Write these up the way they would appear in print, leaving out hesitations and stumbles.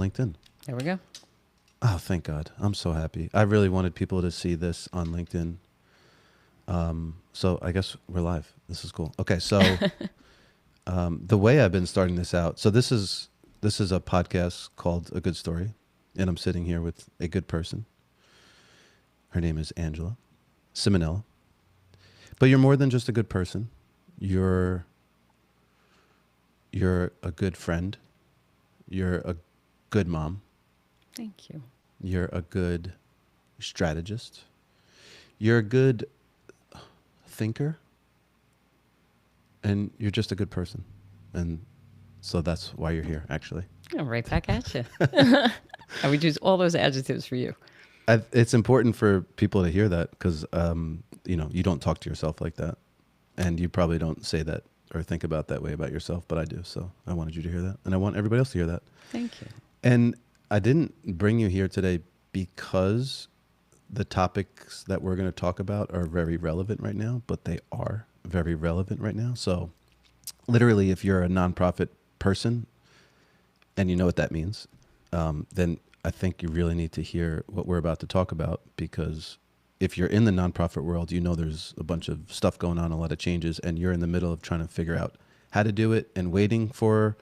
on LinkedIn. There we go. Oh, thank God. I'm so happy. I really wanted people to see this on LinkedIn. So I guess we're live. This is cool. Okay, so the way I've been starting this out, so this is a podcast called A Good Story, and I'm sitting here with a good person. Her name is Angela Ciminello. But you're more than just a good person. You're a good friend. You're a good mom. Thank you. You're a good strategist. You're a good thinker. And you're just a good person. And so that's why you're here, actually. Yeah, right back at you. I would use all those adjectives for you. It's important for people to hear that because, you don't talk to yourself like that. And you probably don't say that or think about that way about yourself, but I do. So I wanted you to hear that. And I want everybody else to hear that. Thank you. And I didn't bring you here today because the topics that we're going to talk about are very relevant right now, but they are very relevant right now. So literally, if you're a nonprofit person and you know what that means, then I think you really need to hear what we're about to talk about, because if you're in the nonprofit world, you know there's a bunch of stuff going on, a lot of changes, and you're in the middle of trying to figure out how to do it and waiting for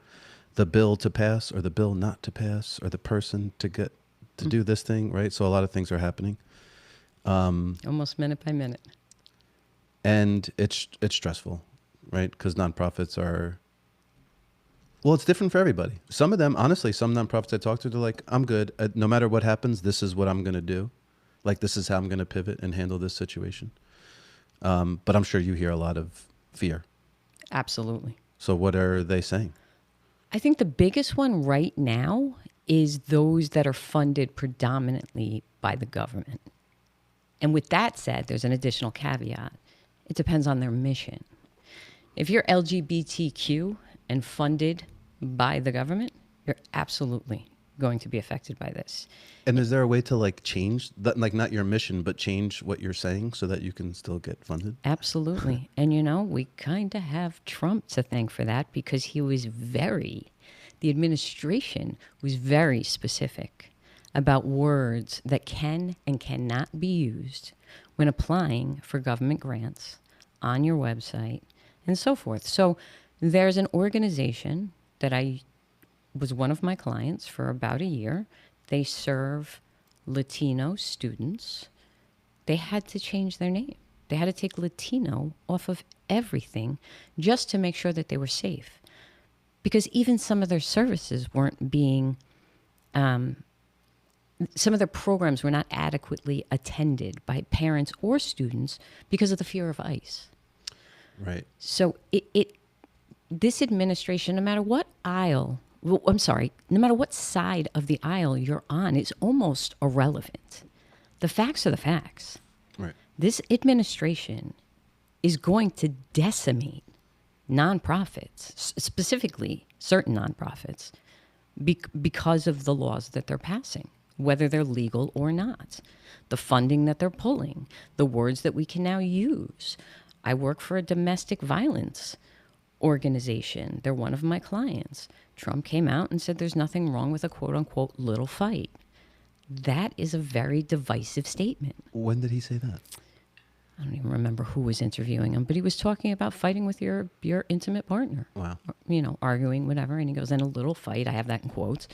the bill to pass or the bill not to pass or the person to get to do this thing, right? So a lot of things are happening. Almost minute by minute. And it's stressful, right? Because nonprofits are, well, it's different for everybody. Some of them, honestly, some nonprofits I talk to, they're like, I'm good. No matter what happens, this is what I'm going to do. Like, this is how I'm going to pivot and handle this situation. But I'm sure you hear a lot of fear. Absolutely. So what are they saying? I think the biggest one right now is those that are funded predominantly by the government. And with that said, there's an additional caveat. It depends on their mission. If you're LGBTQ and funded by the government, you're absolutely going to be affected by this. And is there a way to change that, not your mission, but change what you're saying so that you can still get funded? Absolutely. And we kind of have Trump to thank for that, because the administration was very specific about words that can and cannot be used when applying for government grants on your website and so forth. So there's an organization that was one of my clients for about a year. They serve Latino students. They had to change their name. They had to take Latino off of everything just to make sure that they were safe. Because even some of their services weren't being, some of their programs were not adequately attended by parents or students because of the fear of ICE. Right. So this administration, no matter what side of the aisle you're on, is almost irrelevant. The facts are the facts. Right. This administration is going to decimate nonprofits, specifically certain nonprofits, because of the laws that they're passing, whether they're legal or not, the funding that they're pulling, the words that we can now use. I work for a domestic violence organization. They're one of my clients. Trump came out and said there's nothing wrong with a quote-unquote little fight. That is a very divisive statement. When did he say that? I don't even remember who was interviewing him, but he was talking about fighting with your intimate partner. Wow. Arguing, whatever. And he goes, and a little fight, I have that in quotes,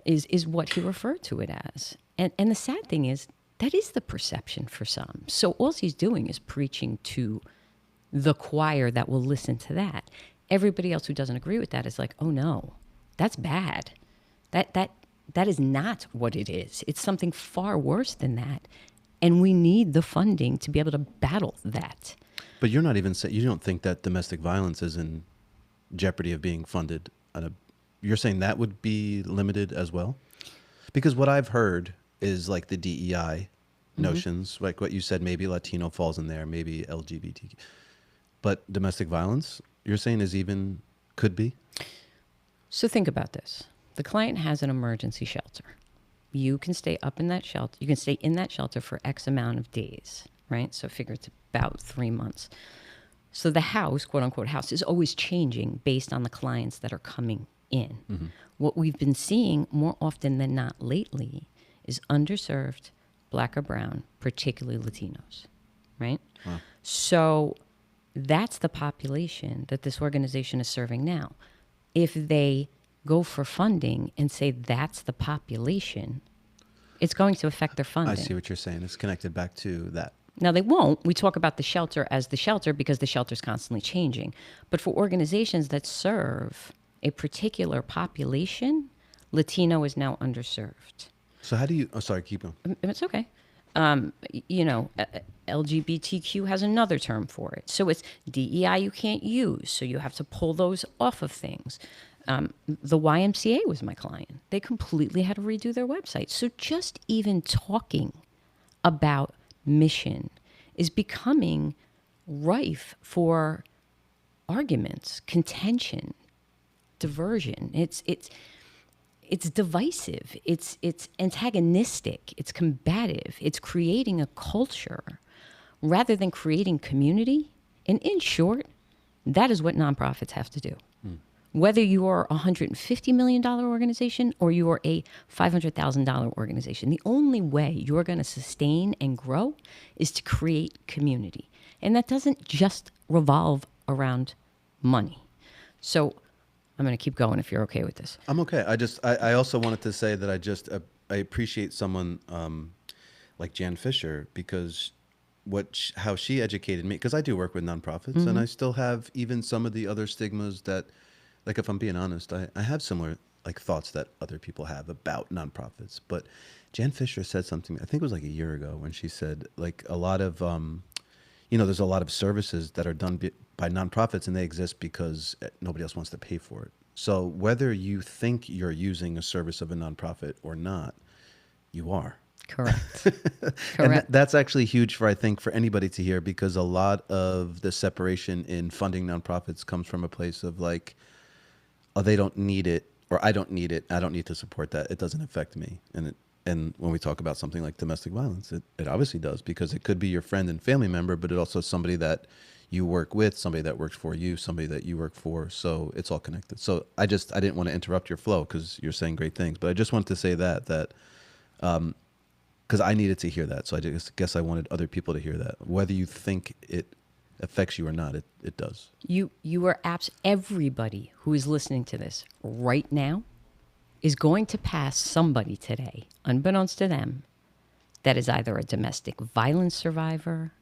is what he referred to it as. And the sad thing is, that is the perception for some. So all he's doing is preaching to the choir that will listen to that. Everybody else who doesn't agree with that is like, oh no, that's bad. That is not what it is. It's something far worse than that. And we need the funding to be able to battle that. But you're not even saying, you don't think that domestic violence is in jeopardy of being funded. You're saying that would be limited as well? Because what I've heard is like the DEI notions, like what you said, maybe Latino falls in there, maybe LGBTQ. But domestic violence, you're saying could be? So think about this. The client has an emergency shelter. You can stay up in that shelter. You can stay in that shelter for X amount of days, right? So figure it's about 3 months. So the house, quote unquote house, is always changing based on the clients that are coming in. What we've been seeing more often than not lately is underserved, Black or brown, particularly Latinos, right? Wow. So that's the population that this organization is serving now. If they go for funding and say that's the population, it's going to affect their funding. I see what you're saying. It's connected back to that. Now, they won't. We talk about the shelter as the shelter because the shelter is constantly changing. But for organizations that serve a particular population, Latino is now underserved. So how do you, oh, sorry, keep going. It's okay. LGBTQ has another term for it. So it's DEI you can't use. So you have to pull those off of things. The YMCA was my client. They completely had to redo their website. So just even talking about mission is becoming rife for arguments, contention, diversion. It's divisive. It's antagonistic. It's combative. It's creating a culture rather than creating community. And in short, that is what nonprofits have to do. Whether you are a $150 million organization or you are a $500,000 organization, the only way you're going to sustain and grow is to create community. And that doesn't just revolve around money. So I'm going to keep going if you're okay with this. I'm okay. I also wanted to say that I appreciate someone like Jan Fisher because how she educated me, because I do work with nonprofits and I still have even some of the other stigmas that, like, if I'm being honest, I have similar like thoughts that other people have about nonprofits. But Jan Fisher said something, I think it was like a year ago, when she said like a lot of, there's a lot of services that are done by nonprofits and they exist because nobody else wants to pay for it. So whether you think you're using a service of a nonprofit or not, you are. Correct. And that's actually huge for anybody to hear, because a lot of the separation in funding nonprofits comes from a place of like, oh, they don't need it, or I don't need it. I don't need to support that. It doesn't affect me. And when we talk about something like domestic violence, it obviously does, because it could be your friend and family member, but it also is somebody that you work with, somebody that works for you, somebody that you work for. So it's all connected. So I didn't want to interrupt your flow because you're saying great things, but I just wanted to say that because I needed to hear that. So I guess I wanted other people to hear that. Whether you think it affects you or not, it does. You are everybody who is listening to this right now is going to pass somebody today, unbeknownst to them, that is either a domestic violence survivor,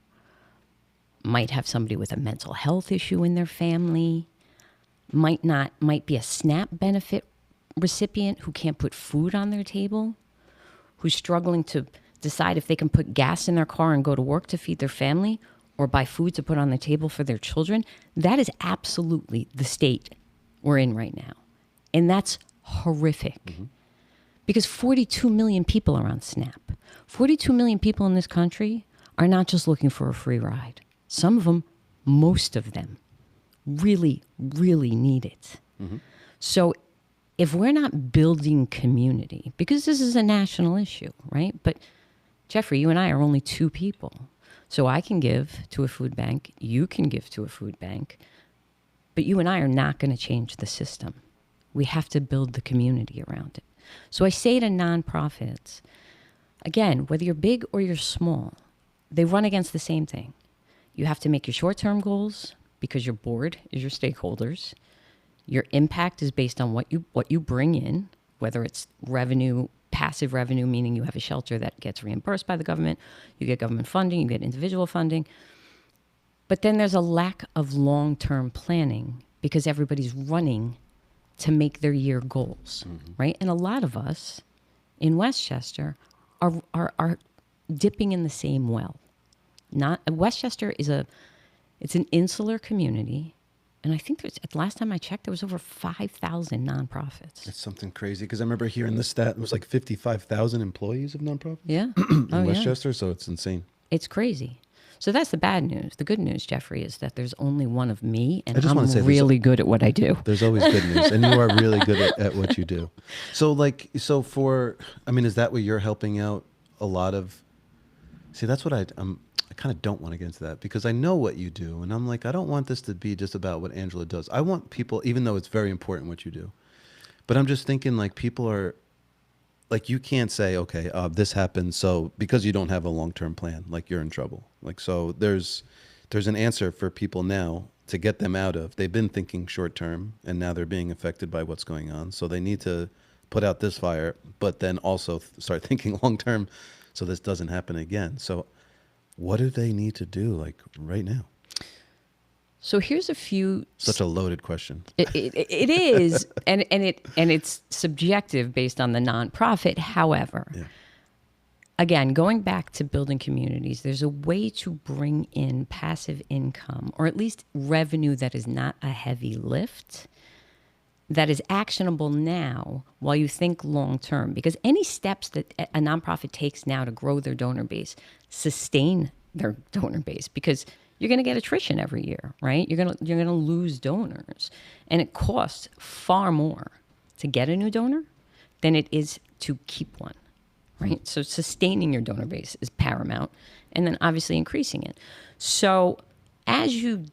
might have somebody with a mental health issue in their family, might be a SNAP benefit recipient who can't put food on their table, who's struggling to decide if they can put gas in their car and go to work to feed their family, or buy food to put on the table for their children. That is absolutely the state we're in right now. And that's horrific. Mm-hmm. Because 42 million people are on SNAP. 42 million people in this country are not just looking for a free ride. Some of them, most of them, really, really need it. Mm-hmm. So if we're not building community, because this is a national issue, right? But Jeffrey, you and I are only two people. So I can give to a food bank, you can give to a food bank, but you and I are not going to change the system. We have to build the community around it. So I say to nonprofits, again, whether you're big or you're small, they run against the same thing. You have to make your short-term goals because your board is your stakeholders. Your impact is based on what you bring in, whether it's revenue, passive revenue, meaning you have a shelter that gets reimbursed by the government, you get government funding, you get individual funding. But then there's a lack of long-term planning because everybody's running to make their year goals, right? And a lot of us in Westchester are dipping in the same well. Westchester it's an insular community. And I think last time I checked, there was over 5,000 nonprofits. It's something crazy, because I remember hearing the stat. It was like 55,000 employees of nonprofits. Yeah. in Westchester, so it's insane. It's crazy. So that's the bad news. The good news, Jeffrey, is that there's only one of me, and I'm really good at what I do. There's always good news, and you are really good at what you do. So is that where you're helping out a lot of? See, that's what I kind of don't want to get into that, because I know what you do, and I'm like, I don't want this to be just about what Angela does. I want people, even though it's very important what you do, But I'm just thinking like people are like, you can't say, okay, this happened. So because you don't have a long-term plan, like you're in trouble. Like, so there's an answer for people now to get them out of, they've been thinking short-term and now they're being affected by what's going on. So they need to put out this fire, but then also start thinking long-term so this doesn't happen again. So what do they need to do like right now? So here's a few. Such a loaded question. It is, and it's subjective based on the nonprofit. However, Yeah. again, going back to building communities, there's a way to bring in passive income, or at least revenue that is not a heavy lift, that is actionable now while you think long term. Because any steps that a nonprofit takes now to grow their donor base, sustain their donor base, because you're going to get attrition every year, right? You're going to lose donors, and it costs far more to get a new donor than it is to keep one, right? So sustaining your donor base is paramount, and then obviously increasing it. So as you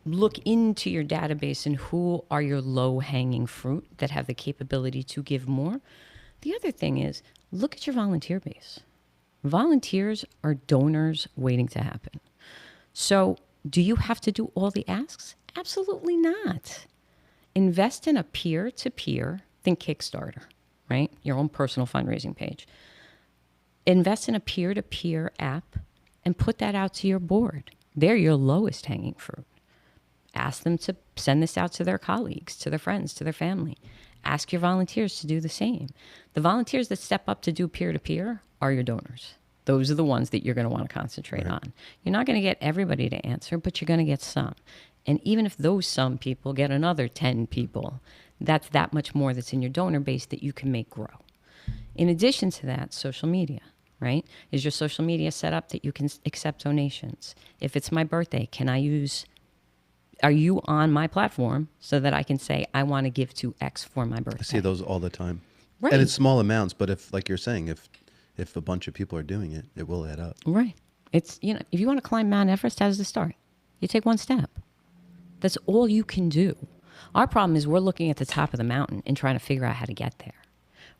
look into your database and who are your low-hanging fruit that have the capability to give more, the other thing is look at your volunteer base. Volunteers are donors waiting to happen. So do you have to do all the asks? Absolutely not. Invest in a peer-to-peer, think Kickstarter, right? Your own personal fundraising page. Invest in a peer-to-peer app and put that out to your board. They're your lowest hanging fruit. Ask them to send this out to their colleagues, to their friends, to their family. Ask your volunteers to do the same. The volunteers that step up to do peer-to-peer are your donors. Those are the ones that you're going to want to concentrate on. You're not going to get everybody to answer, but you're going to get some. And even if those some people get another 10 people, that's that much more that's in your donor base that you can make grow. In addition to that, social media, right? Is your social media set up that you can accept donations? If it's my birthday, are you on my platform so that I can say, I want to give to X for my birthday? I see those all the time. Right. And it's small amounts, but if, like you're saying, if a bunch of people are doing it, it will add up. Right. It's, if you want to climb Mount Everest, how does it start? You take one step. That's all you can do. Our problem is we're looking at the top of the mountain and trying to figure out how to get there,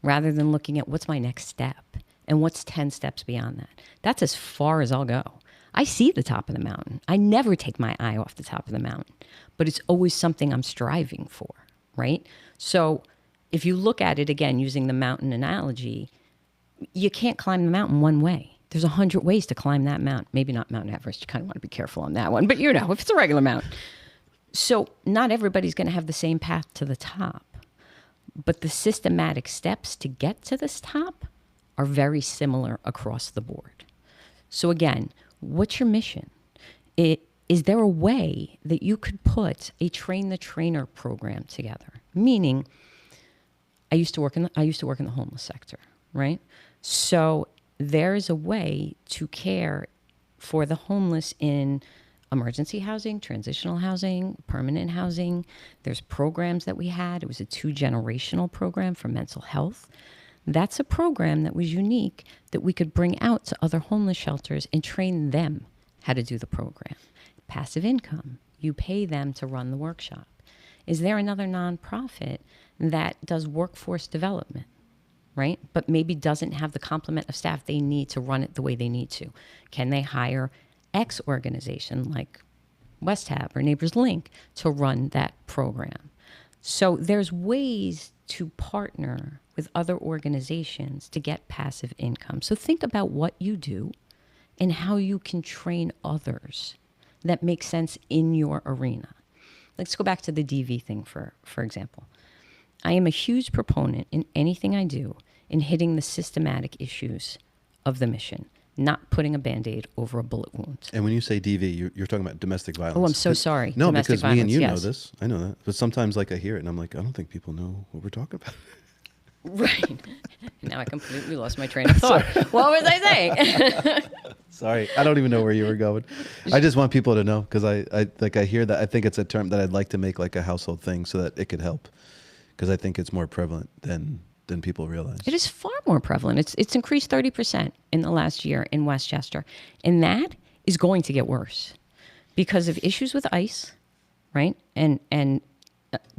rather than looking at what's my next step and what's 10 steps beyond that. That's as far as I'll go. I see the top of the mountain. I never take my eye off the top of the mountain, but it's always something I'm striving for, right? So if you look at it again, using the mountain analogy, you can't climb the mountain one way. There's 100 ways to climb that mountain. Maybe not Mount Everest. You kind of want to be careful on that one, but if it's a regular mountain. So not everybody's going to have the same path to the top, but the systematic steps to get to this top are very similar across the board. So again, what's your mission? Is there a way that you could put a train the trainer program together? Meaning, I used to work in the homeless sector, right? So there is a way to care for the homeless in emergency housing, transitional housing, permanent housing. There's programs that we had. It was a 2-generational program for mental health. That's a program that was unique that we could bring out to other homeless shelters and train them how to do the program. Passive income. You pay them to run the workshop. Is there another nonprofit that does workforce development, right? But maybe doesn't have the complement of staff they need to run it the way they need to? Can they hire X organization like West Hab or Neighbors Link to run that program? So there's ways to partner with other organizations to get passive income. So think about what you do and how you can train others that make sense in your arena. Let's go back to the DV thing, for example. I am a huge proponent in anything I do in hitting the systematic issues of the mission, not putting a Band-Aid over a bullet wound. And when you say DV, you're talking about domestic violence. Oh, I'm so sorry. No, Domestic because violence, me and you know yes. this. I know that. But sometimes I hear it and I'm like, I don't think people know what we're talking about. Right. Now I completely lost my train of thought. What was I saying? Sorry, I don't even know where you were going. I just want people to know because I hear that. I think it's a term that I'd like to make like a household thing so that it could help, because I think it's more prevalent than people realize. It is far more prevalent. It's increased 30% in the last year in Westchester, and that is going to get worse because of issues with ICE, right? And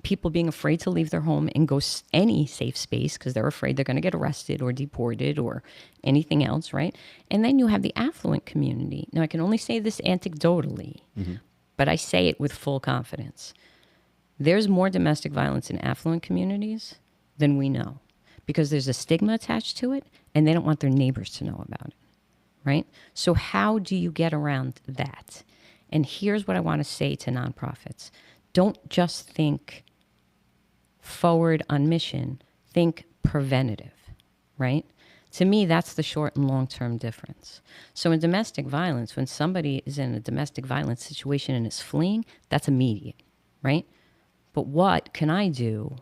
people being afraid to leave their home and go any safe space because they're afraid they're going to get arrested or deported or anything else, right? And then you have the affluent community. Now, I can only say this anecdotally, but I say it with full confidence. There's more domestic violence in affluent communities than we know because there's a stigma attached to it and they don't want their neighbors to know about it, right? So how do you get around that? And here's what I want to say to nonprofits. Don't just think forward on mission, think preventative, right? To me, that's the short and long-term difference. So in domestic violence, when somebody is in a domestic violence situation and is fleeing, that's immediate, right? But what can I do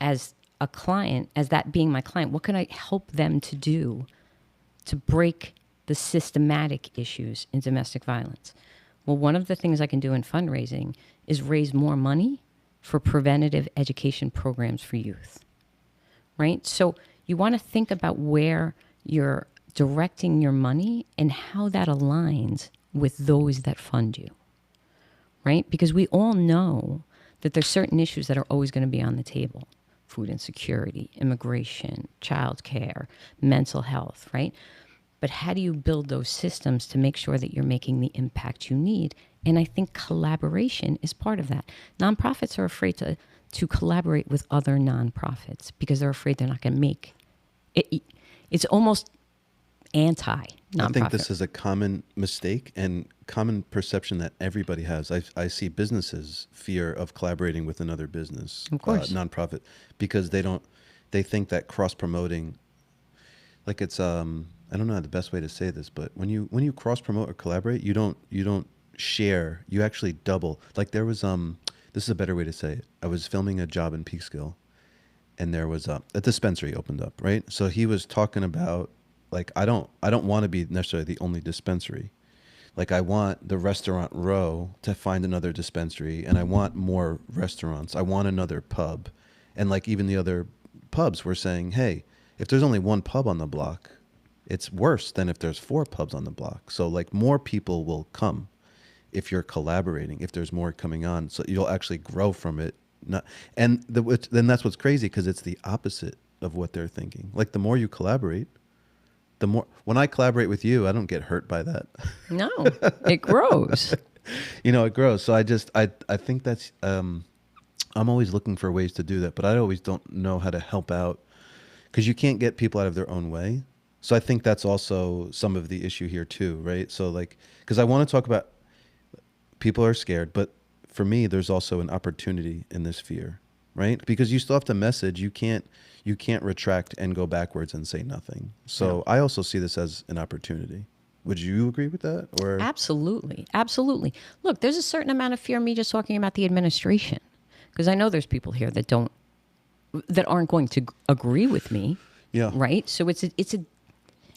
as a client, as that being my client, what can I help them to do to break the systematic issues in domestic violence? Well, one of the things I can do in fundraising is raise more money for preventative education programs for youth, right? So you want to think about where you're directing your money and how that aligns with those that fund you, right? Because we all know that there's certain issues that are always going to be on the table. Food insecurity, immigration, childcare, mental health, right? But how do you build those systems to make sure that you're making the impact you need? And I think collaboration is part of that. Nonprofits are afraid to collaborate with other nonprofits because they're afraid they're not going to make it. It's almost anti-nonprofit. I think this is a common mistake and common perception that everybody has. I see businesses fear of collaborating with another business, of course, nonprofit, because they think that cross-promoting, like it's I don't know the best way to say this, but when you cross promote or collaborate, you don't share. You actually double. Like there was this is a better way to say it. I was filming a job in Peekskill, and there was a dispensary opened up, right? So he was talking about like I don't want to be necessarily the only dispensary. Like I want the restaurant row to find another dispensary, and I want more restaurants. I want another pub, and like even the other pubs were saying, hey, if there's only one pub on the block, it's worse than if there's 4 pubs on the block. So like more people will come if you're collaborating, if there's more coming on. So you'll actually grow from it. Then that's what's crazy because it's the opposite of what they're thinking. Like the more you collaborate, the more, when I collaborate with you, I don't get hurt by that. No, it grows. It grows. So I think that's, I'm always looking for ways to do that, but I always don't know how to help out because you can't get people out of their own way. So I think that's also some of the issue here too, right? So like, because I want to talk about people are scared, but for me, there's also an opportunity in this fear, right? Because you still have to message. You can't retract and go backwards and say nothing. So I also see this as an opportunity. Would you agree with that? Or Absolutely. Absolutely. Look, there's a certain amount of fear in me just talking about the administration, because I know there's people here that aren't going to agree with me. Yeah. Right. So it's a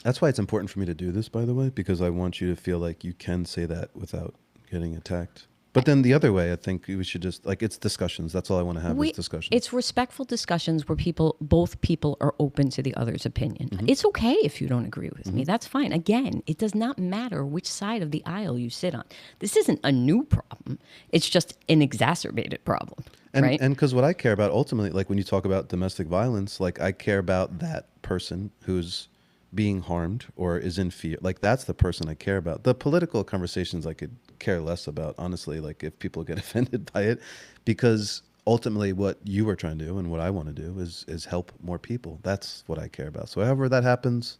That's why it's important for me to do this, by the way, because I want you to feel like you can say that without getting attacked. But then the other way, I think we should just, like, it's discussions. That's all I want to have is discussions. It's respectful discussions where both people are open to the other's opinion. Mm-hmm. It's okay if you don't agree with me. That's fine. Again, it does not matter which side of the aisle you sit on. This isn't a new problem. It's just an exacerbated problem, right? And because what I care about ultimately, like when you talk about domestic violence, like I care about that person who's being harmed or is in fear. Like that's the person I care about. The political conversations I could care less about, honestly, like if people get offended by it, because ultimately what you were trying to do and what I want to do is help more people. That's what I care about. So however that happens,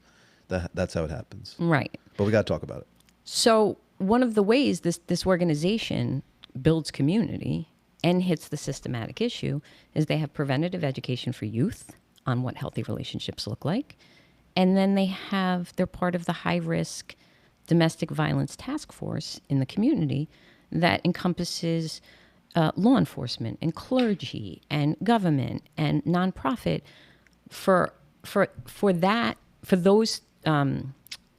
that's how it happens. Right. But we got to talk about it. So one of the ways this organization builds community and hits the systematic issue is they have preventative education for youth on what healthy relationships look like. And then they're part of the high-risk domestic violence task force in the community that encompasses law enforcement and clergy and government and nonprofit for those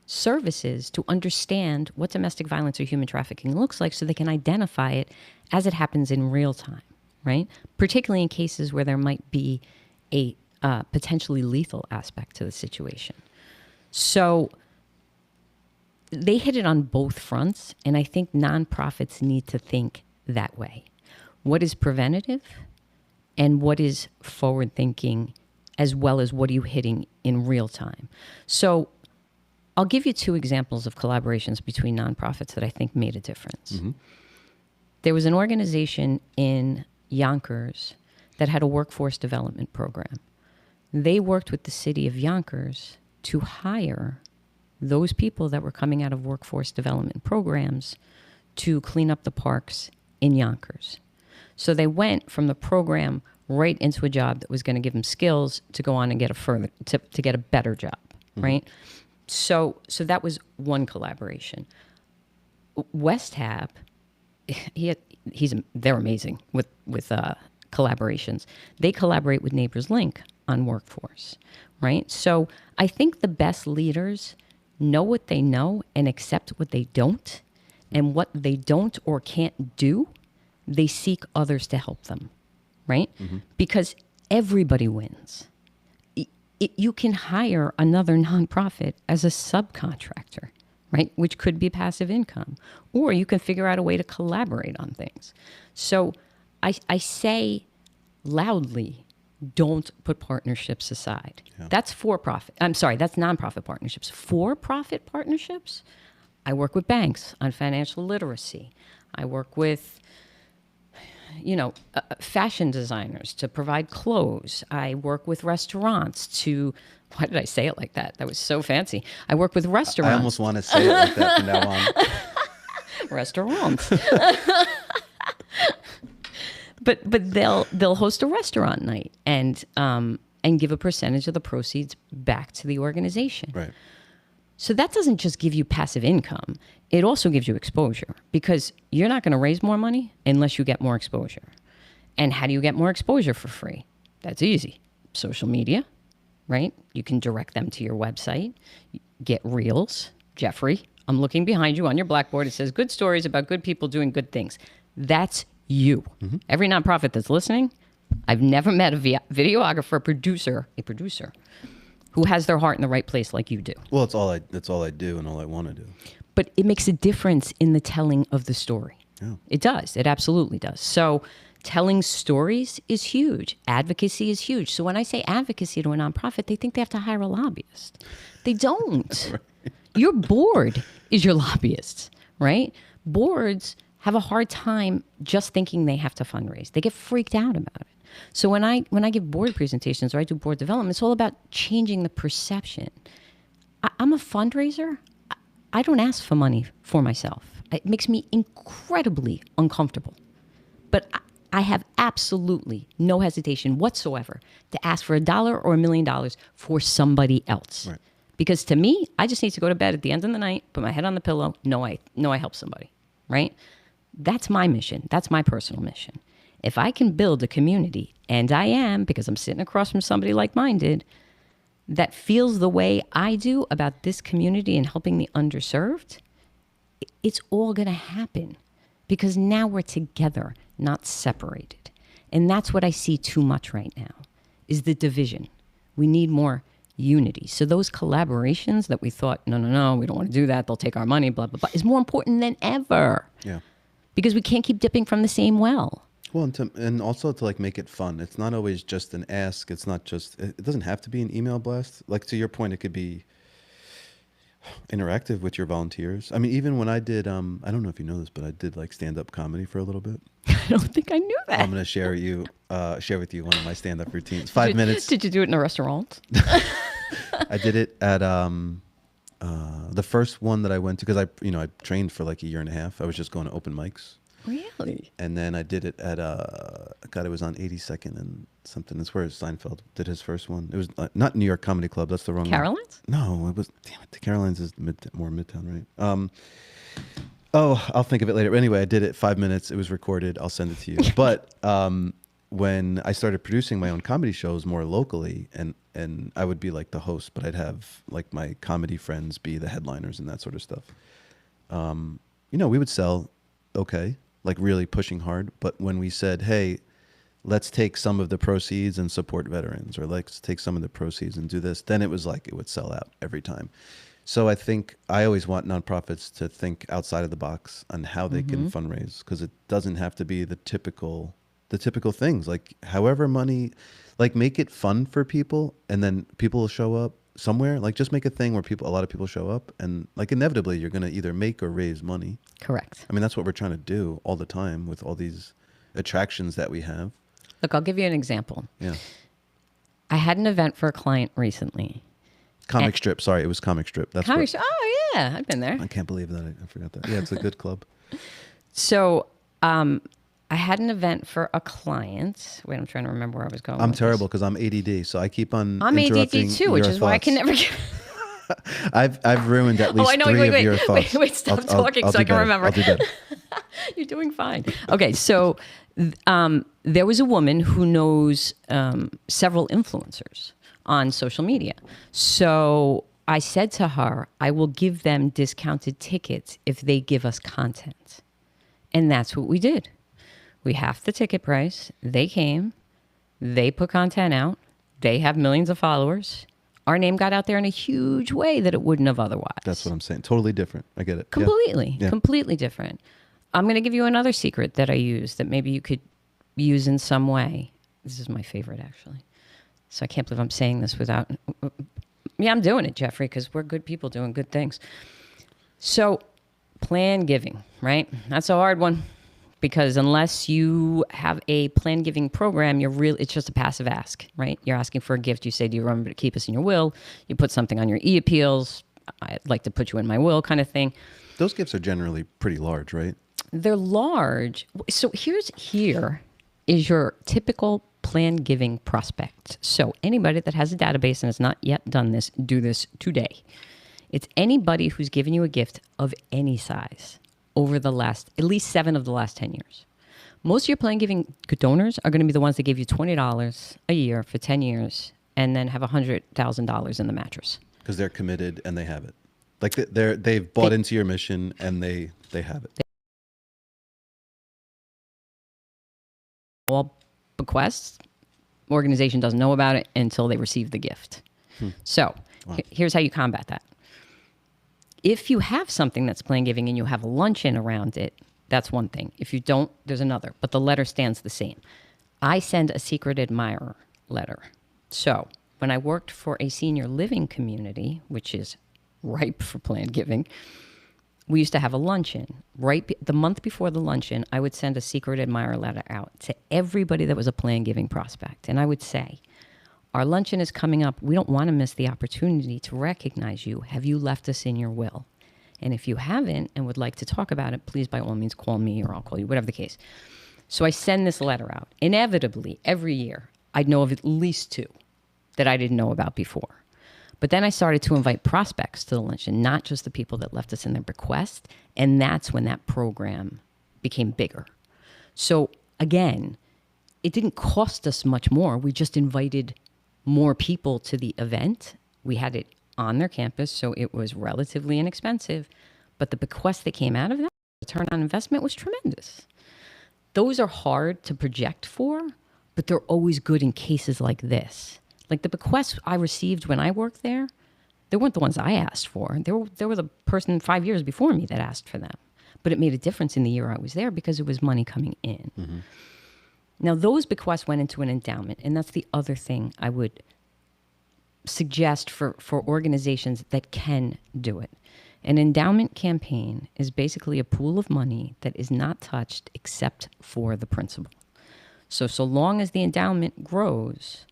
services to understand what domestic violence or human trafficking looks like so they can identify it as it happens in real time, right? Particularly in cases where there might be a potentially lethal aspect to the situation. So they hit it on both fronts, and I think nonprofits need to think that way. What is preventative and what is forward thinking, as well as what are you hitting in real time. So I'll give you two examples of collaborations between nonprofits that I think made a difference. Mm-hmm. There was an organization in Yonkers that had a workforce development program. They worked with the city of Yonkers to hire those people that were coming out of workforce development programs to clean up the parks in Yonkers. So they went from the program right into a job that was going to give them skills to go on and get to get a better job, right? So that was one collaboration. West Hab, they're amazing with collaborations. They collaborate with Neighbors Link on workforce, right? So I think the best leaders know what they know and accept what they don't, and what they don't or can't do, they seek others to help them, right? Because everybody wins. You can hire another nonprofit as a subcontractor, right? Which could be passive income. Or you can figure out a way to collaborate on things. So I say loudly, don't put partnerships aside. Yeah. That's for-profit. I'm sorry, that's nonprofit partnerships. For-profit partnerships, I work with banks on financial literacy. I work with fashion designers to provide clothes. I work with restaurants to, why did I say it like that? That was so fancy. I work with restaurants. I almost want to say it like that from now on. Restaurants. But they'll host a restaurant night and give a percentage of the proceeds back to the organization. Right. So that doesn't just give you passive income. It also gives you exposure, because you're not going to raise more money unless you get more exposure. And how do you get more exposure for free? That's easy. Social media, right? You can direct them to your website. Get reels. Jeffrey, I'm looking behind you on your blackboard. It says good stories about good people doing good things. That's you. Every nonprofit that's listening, I've never met a videographer, a producer who has their heart in the right place like you do. Well, that's all I do and all I want to do. But it makes a difference in the telling of the story. Yeah. It does. It absolutely does. So telling stories is huge. Advocacy is huge. So when I say advocacy to a nonprofit, they think they have to hire a lobbyist. They don't. Right. Your board is your lobbyists, right? Boards have a hard time just thinking they have to fundraise. They get freaked out about it. So when I give board presentations or I do board development, it's all about changing the perception. I'm a fundraiser. I don't ask for money for myself. It makes me incredibly uncomfortable. But I have absolutely no hesitation whatsoever to ask for $1 or $1 million for somebody else. Right. Because to me, I just need to go to bed at the end of the night, put my head on the pillow, know I help somebody, right? That's my mission. That's my personal mission. If I can build a community, and I am, because I'm sitting across from somebody like-minded, that feels the way I do about this community and helping the underserved, it's all going to happen, because now we're together, not separated. And that's what I see too much right now, is the division. We need more unity. So those collaborations that we thought, no, we don't want to do that, they'll take our money, blah, blah, blah, is more important than ever. Yeah. Because we can't keep dipping from the same well. Well, and also to like make it fun. It's not always just an ask. It's not just, it doesn't have to be an email blast. Like to your point, it could be interactive with your volunteers. I mean, even when I did, I don't know if you know this, but I did like stand-up comedy for a little bit. I don't think I knew that. I'm going to share with you one of my stand-up routines. 5 minutes. Did you do it in a restaurant? I did it at the first one that I went to, because I trained for like a year and a half. I was just going to open mics. Really? And then I did it at God, it was on 82nd and something. That's where Seinfeld did his first one. It was not New York Comedy Club. That's the wrong Caroline's? one. No, it was, damn it, the Caroline's is more Midtown, right? I'll think of it later. But anyway, I did it 5 minutes. It was recorded. I'll send it to you. But when I started producing my own comedy shows more locally, and I would be like the host, but I'd have like my comedy friends be the headliners and that sort of stuff. We would sell okay, like really pushing hard. But when we said, hey, let's take some of the proceeds and support veterans, or let's take some of the proceeds and do this, then it was like it would sell out every time. So I think I always want nonprofits to think outside of the box on how they can fundraise, because it doesn't have to be the typical the typical things, like however money, like make it fun for people, and then people will show up somewhere. Like just make a thing where a lot of people show up, and like inevitably you're going to either make or raise money. Correct. I mean, that's what we're trying to do all the time with all these attractions that we have. Look, I'll give you an example. Yeah. I had an event for a client recently. Comic strip. Sorry, it was comic strip. That's Comic what, strip. Oh, yeah. I've been there. I can't believe that I forgot that. Yeah, it's a good club. So I had an event for a client. Wait, I'm trying to remember where I was going. I'm with terrible because I'm ADD, so I keep on I'm interrupting ADD too, which your is why I can thoughts. never get... I've ruined at least I know. three Wait, of your thoughts. wait, stop talking so do I can better. remember. I'll do better. You're doing fine. Okay, so there was a woman who knows several influencers on social media. So I said to her, I will give them discounted tickets if they give us content. And that's what we did. We halved the ticket price. They came. They put content out. They have millions of followers. Our name got out there in a huge way that it wouldn't have otherwise. That's what I'm saying. Totally different. I get it. Completely, Yeah. completely different. I'm going to give you another secret that I use that maybe you could use in some way. This is my favorite, actually. So I can't believe I'm saying this without... Yeah, I'm doing it, Jeffrey, because we're good people doing good things. So plan giving, right? That's a hard one. Because unless you have a plan giving program, it's just a passive ask, right? You're asking for a gift. You say, do you remember to keep us in your will? You put something on your e-appeals. I'd like to put you in my will kind of thing. Those gifts are generally pretty large, right? They're large. So here is your typical plan giving prospect. So anybody that has a database and has not yet done this, do this today. It's anybody who's given you a gift of any size over the last, at least 7 of the last 10 years. Most of your plan giving donors are going to be the ones that gave you $20 a year for 10 years and then have $100,000 in the mattress. Because they're committed and they have it. Like they've bought into your mission and they have it. All bequests, organization doesn't know about it until they receive the gift. So here's how you combat that. If you have something that's plan giving and you have a luncheon around it, that's one thing. If you don't, there's another. But the letter stands the same. I send a secret admirer letter. So when I worked for a senior living community, which is ripe for plan giving, we used to have a luncheon. The month before the luncheon, I would send a secret admirer letter out to everybody that was a plan giving prospect. And I would say, our luncheon is coming up. We don't want to miss the opportunity to recognize you. Have you left us in your will? And if you haven't and would like to talk about it, please by all means call me or I'll call you, whatever the case. So I send this letter out. Inevitably, every year, I'd know of at least 2 that I didn't know about before. But then I started to invite prospects to the luncheon, not just the people that left us in their bequest. And that's when that program became bigger. So again, it didn't cost us much more. We just invited more people to the event. We had it on their campus, so it was relatively inexpensive. But the bequest that came out of that, return on investment was tremendous. Those are hard to project for, but they're always good in cases like this. Like the bequests I received when I worked there, they weren't the ones I asked for. They were the person 5 years before me that asked for them. But it made a difference in the year I was there because it was money coming in. Mm-hmm. Now, those bequests went into an endowment, and that's the other thing I would suggest for organizations that can do it. An endowment campaign is basically a pool of money that is not touched except for the principal. So long as the endowment grows...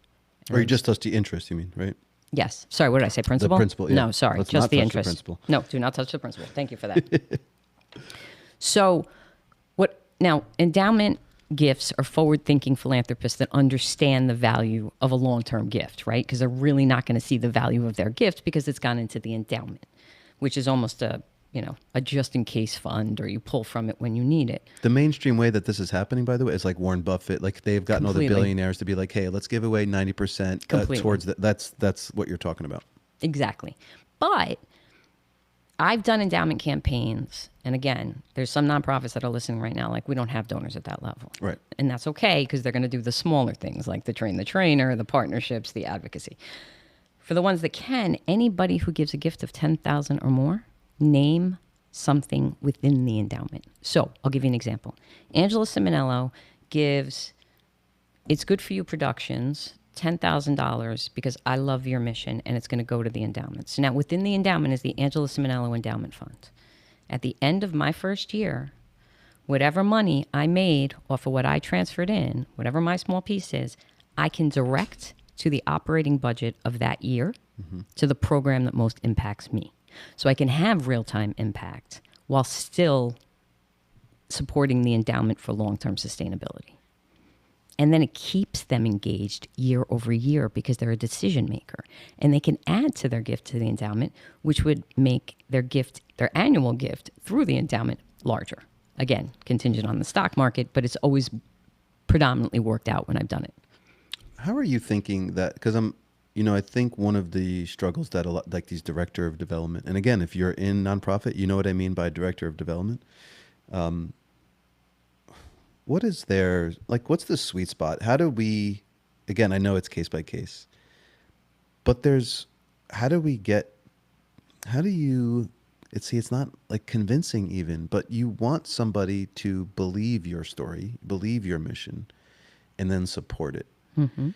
Or you just touch the interest, you mean, right? Yes. Sorry, what did I say? Principal? The principal, yeah. No, sorry. Let's just not the touch interest. the principal. No, do not touch the principal. Thank you for that. So now, endowment gifts are forward-thinking philanthropists that understand the value of a long-term gift, right? Because they're really not going to see the value of their gift because it's gone into the endowment, which is almost a just-in-case fund, or you pull from it when you need it. The mainstream way that this is happening, by the way, is like Warren Buffett. Like they've gotten Completely. all the billionaires to be like, hey, let's give away 90% towards that. That's what you're talking about. Exactly. But I've done endowment campaigns, and again, there's some nonprofits that are listening right now, like we don't have donors at that level. Right. And that's okay, because they're going to do the smaller things, like the train the trainer, the partnerships, the advocacy. For the ones that can, anybody who gives a gift of $10,000 or more, name something within the endowment. So I'll give you an example. Angela Ciminello gives It's Good For You Productions, $10,000 because I love your mission, and it's going to go to the endowment. So now within the endowment is the Angela Ciminello Endowment Fund. At the end of my first year, whatever money I made off of what I transferred in, whatever my small piece is, I can direct to the operating budget of that year to the program that most impacts me. So I can have real-time impact while still supporting the endowment for long-term sustainability. And then it keeps them engaged year over year because they're a decision maker. And they can add to their gift to the endowment, which would make their gift, their annual gift through the endowment, larger. Again, contingent on the stock market, but it's always predominantly worked out when I've done it. How are you thinking that? Because I think one of the struggles that a lot, like these director of development, and again, if you're in nonprofit, you know what I mean by director of development. What is there, like, what's the sweet spot? How do we, again, I know it's case by case, but how do you, it's not like convincing even, but you want somebody to believe your story, believe your mission, and then support it. Mm-hmm.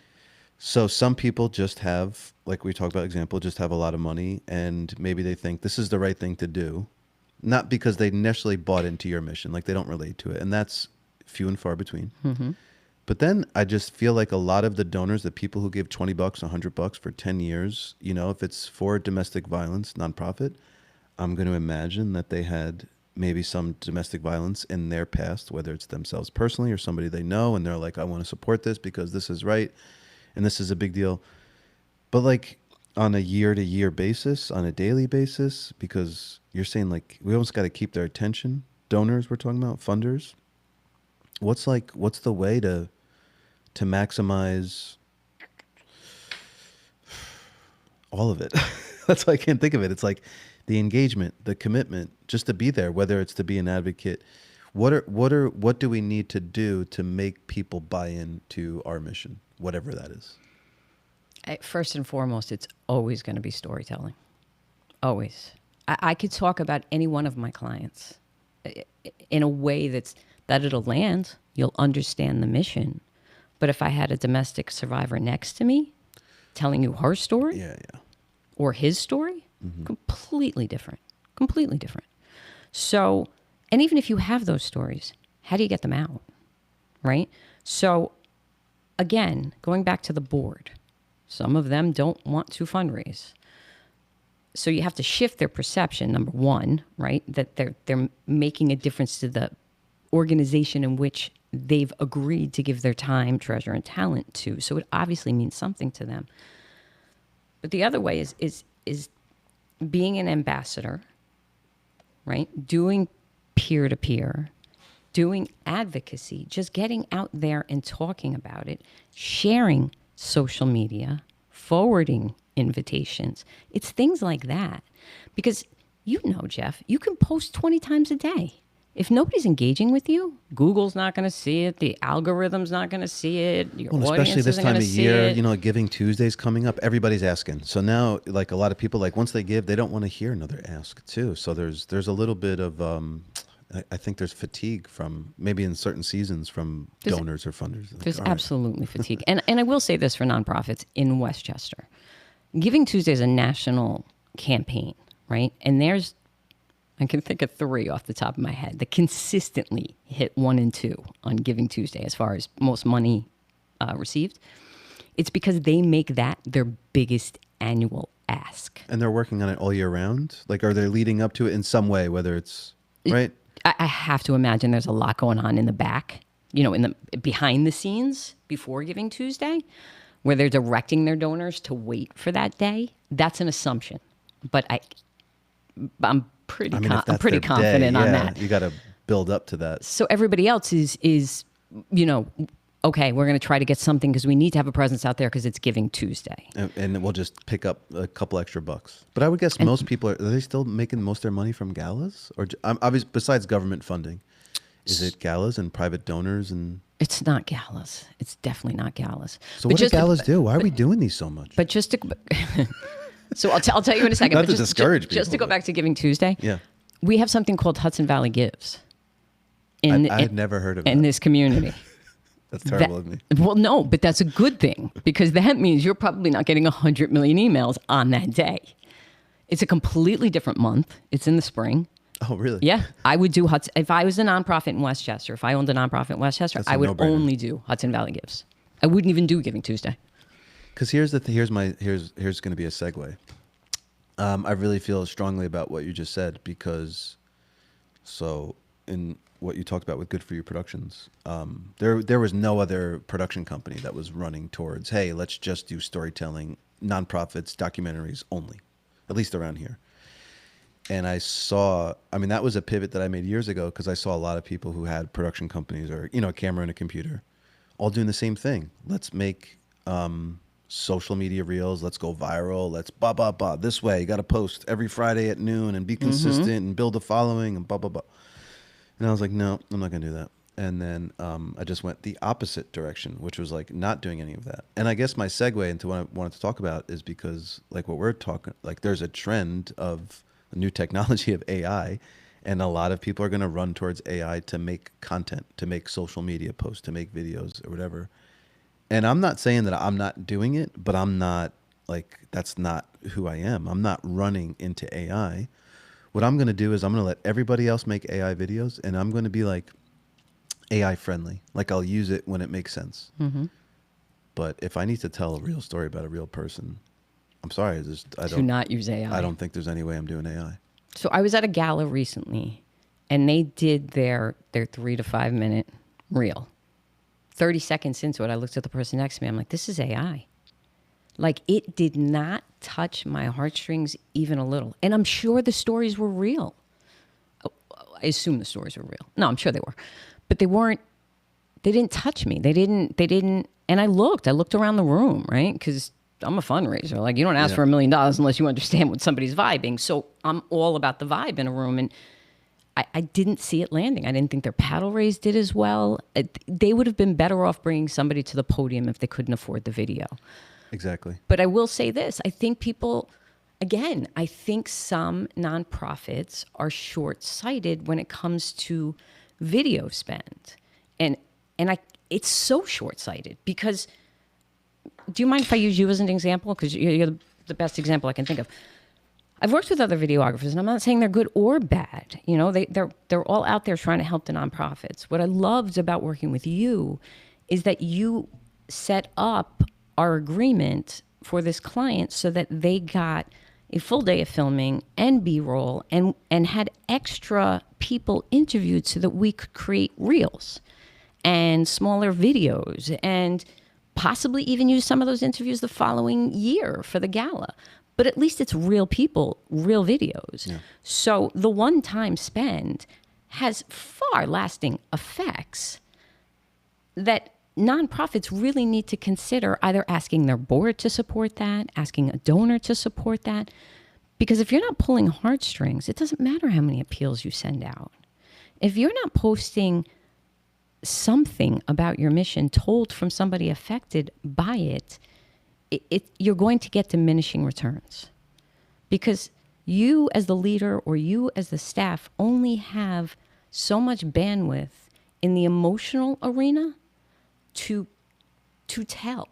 So some people just have, like we talked about example, just have a lot of money and maybe they think this is the right thing to do. Not because they necessarily bought into your mission, like they don't relate to it. And that's few and far between. Mm-hmm. But then I just feel like a lot of the donors, the people who give $20, $100 for 10 years, if it's for domestic violence, nonprofit, I'm going to imagine that they had maybe some domestic violence in their past, whether it's themselves personally or somebody they know, and they're like, I want to support this because this is right and this is a big deal. But like on a year-to-year basis, on a daily basis, because you're saying like we almost got to keep their attention. Donors we're talking about, funders. What's the way to maximize all of it? That's why I can't think of it. It's like the engagement, the commitment, just to be there, whether it's to be an advocate. What do we need to do to make people buy into our mission, whatever that is? First and foremost, it's always going to be storytelling. Always. I could talk about any one of my clients in a way that it'll land. You'll understand the mission. But if I had a domestic survivor next to me telling you her story or his story, completely different. Completely different. So, and even if you have those stories, how do you get them out? Right? So, again, going back to the board, some of them don't want to fundraise. So you have to shift their perception, number one, right? That they're making a difference to the organization in which they've agreed to give their time, treasure, and talent to. So it obviously means something to them. But the other way is being an ambassador, right? Doing peer-to-peer, doing advocacy, just getting out there and talking about it, sharing social media, forwarding invitations. It's things like that. Because Jeff, you can post 20 times a day. If nobody's engaging with you, Google's not going to see it. The algorithm's not going to see it. Your especially this time of year, it. Giving Tuesday's coming up. Everybody's asking. So now, like a lot of people, like once they give, they don't want to hear another ask too. So there's a little bit of, I think there's fatigue from maybe in certain seasons from donors or funders. There's absolutely fatigue. And I will say this for nonprofits in Westchester. Giving Tuesday is a national campaign, right? And I can think of 3 off the top of my head that consistently hit 1 and 2 on Giving Tuesday as far as most money received. It's because they make that their biggest annual ask. And they're working on it all year round? Like, are they leading up to it in some way, whether it's, right? I have to imagine there's a lot going on in the back, in the behind the scenes before Giving Tuesday, where they're directing their donors to wait for that day. That's an assumption. But I'm pretty confident on that. You got to build up to that. So everybody else is okay, we're going to try to get something because we need to have a presence out there because it's Giving Tuesday. And we'll just pick up a couple extra bucks. But I would guess most people, are they still making most of their money from galas? Or obviously, besides government funding, is it galas and private donors? And it's not galas. It's definitely not galas. So what do galas do? Why are we doing these so much? But just to... So I'll tell you in a second. Not to discourage people. Just to go back to Giving Tuesday. Yeah. We have something called Hudson Valley Gives. I had never heard of in that. this community. That's terrible of me. Well, no, but that's a good thing because that means you're probably not getting 100 million emails on that day. It's a completely different month. It's in the spring. Oh, really? Yeah, I would do Hudson. If I was a nonprofit in Westchester, if I owned a nonprofit in Westchester, That's a I would no-brainer. only do Hudson Valley Gives. I wouldn't even do Giving Tuesday. Because here's going to be a segue. I really feel strongly about what you just said because, so in what you talked about with Good For You Productions, there was no other production company that was running towards, hey, let's just do storytelling, nonprofits, documentaries only, at least around here. And that was a pivot that I made years ago because I saw a lot of people who had production companies or, a camera and a computer all doing the same thing. Let's make social media reels. Let's go viral. Let's blah, blah, blah. This way, you got to post every Friday at noon and be consistent and build a following and blah, blah, blah. And I was like, no, I'm not going to do that. And then I just went the opposite direction, which was like not doing any of that. And I guess my segue into what I wanted to talk about is because like what we're talking, like there's a trend of the new technology of AI, and a lot of people are going to run towards AI to make content, to make social media posts, to make videos or whatever. And I'm not saying that I'm not doing it, but I'm not like, that's not who I am. I'm not running into AI. What I'm going to do is I'm going to let everybody else make AI videos, and I'm going to be like AI friendly. Like I'll use it when it makes sense. Mm-hmm. But if I need to tell a real story about a real person, I'm sorry. I don't not use AI. I don't think there's any way I'm doing AI. So I was at a gala recently, and they did their 3 to 5 minute reel. 30 seconds into it, I looked at the person next to me. I'm like, this is AI. Like, it did not touch my heartstrings even a little. And I'm sure the stories were real. I assume the stories were real. No, I'm sure they were. But they didn't touch me. They didn't, and I looked around the room, right? Because I'm a fundraiser. Like, you don't ask for $1 million unless you understand what somebody's vibing. So I'm all about the vibe in a room. And I didn't see it landing. I didn't think their paddle raise did as well. They would have been better off bringing somebody to the podium if they couldn't afford the video. Exactly. But I will say this. I think people, again, I think some nonprofits are short-sighted when it comes to video spend. And it's so short-sighted because, do you mind if I use you as an example? Because you're the best example I can think of. I've worked with other videographers, and I'm not saying they're good or bad. They're all out there trying to help the nonprofits. What I loved about working with you is that you set up our agreement for this client so that they got a full day of filming and B-roll and had extra people interviewed so that we could create reels and smaller videos and possibly even use some of those interviews the following year for the gala. But at least it's real people, real videos. Yeah. So the one-time spend has far-lasting effects that nonprofits really need to consider, either asking their board to support that, asking a donor to support that. Because if you're not pulling heartstrings, it doesn't matter how many appeals you send out. If you're not posting something about your mission told from somebody affected by it, you're going to get diminishing returns. Because you as the leader or you as the staff only have so much bandwidth in the emotional arena to tell,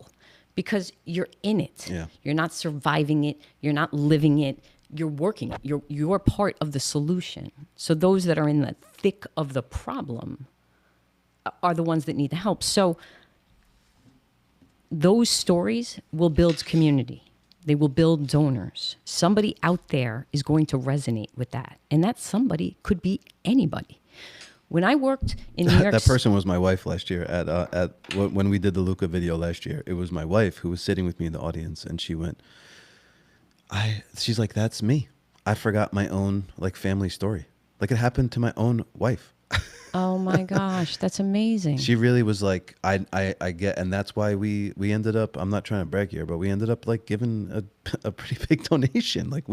because you're in it. Yeah. You're not surviving it. You're not living it. You're working it. You're part of the solution. So those that are in the thick of the problem are the ones that need the help. So those stories will build community. They will build donors. Somebody out there is going to resonate with that. And that somebody could be anybody. When I worked in New York, that person was my wife last year at when we did the Luca video last year. It was my wife who was sitting with me in the audience, and she went, she's like, that's me. I forgot my own like family story. Like it happened to my own wife. Oh my gosh, that's amazing. She really was like, I get, and that's why we ended up, I'm not trying to brag here, but we ended up like giving a pretty big donation. Like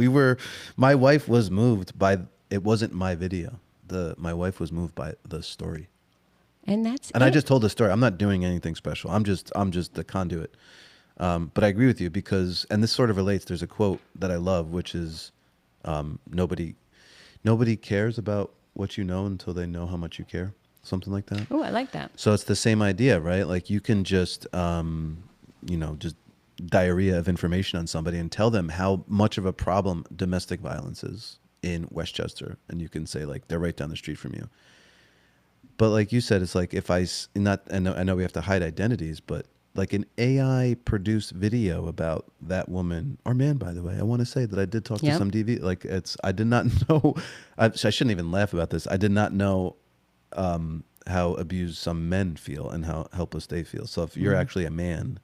my wife was moved by, it wasn't my video. My wife was moved by the story. And I just told the story. I'm not doing anything special. I'm just the conduit. But I agree with you because, and this sort of relates, there's a quote that I love, which is, nobody cares about what you know until they know how much you care. something like that. Oh, I like that. So it's the same idea, right? Like you can just, just diarrhea of information on somebody and tell them how much of a problem domestic violence is in Westchester. And you can say like, they're right down the street from you. But like you said, it's like if I know we have to hide identities, but like an AI produced video about that woman or man, by the way, I want to say that I did talk to some DV. Like I did not know, I shouldn't even laugh about this. I did not know how abused some men feel and how helpless they feel. So if you're actually a man,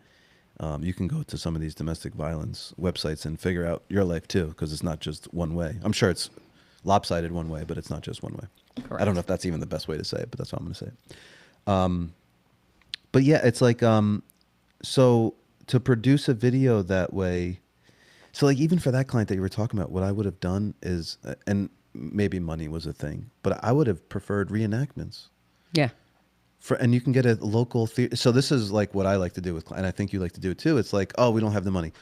you can go to some of these domestic violence websites and figure out your life too, because it's not just one way. I'm sure it's lopsided one way, but it's not just one way. Correct. I don't know if that's even the best way to say it, but that's how I'm going to say it. But yeah, it's like, so to produce a video that way, so like even for that client that you were talking about, what I would have done is, and maybe money was a thing, but I would have preferred reenactments. Yeah. And you can get a local theater. So this is like what I like to do with, and I think you like to do it too. It's like, oh, we don't have the money.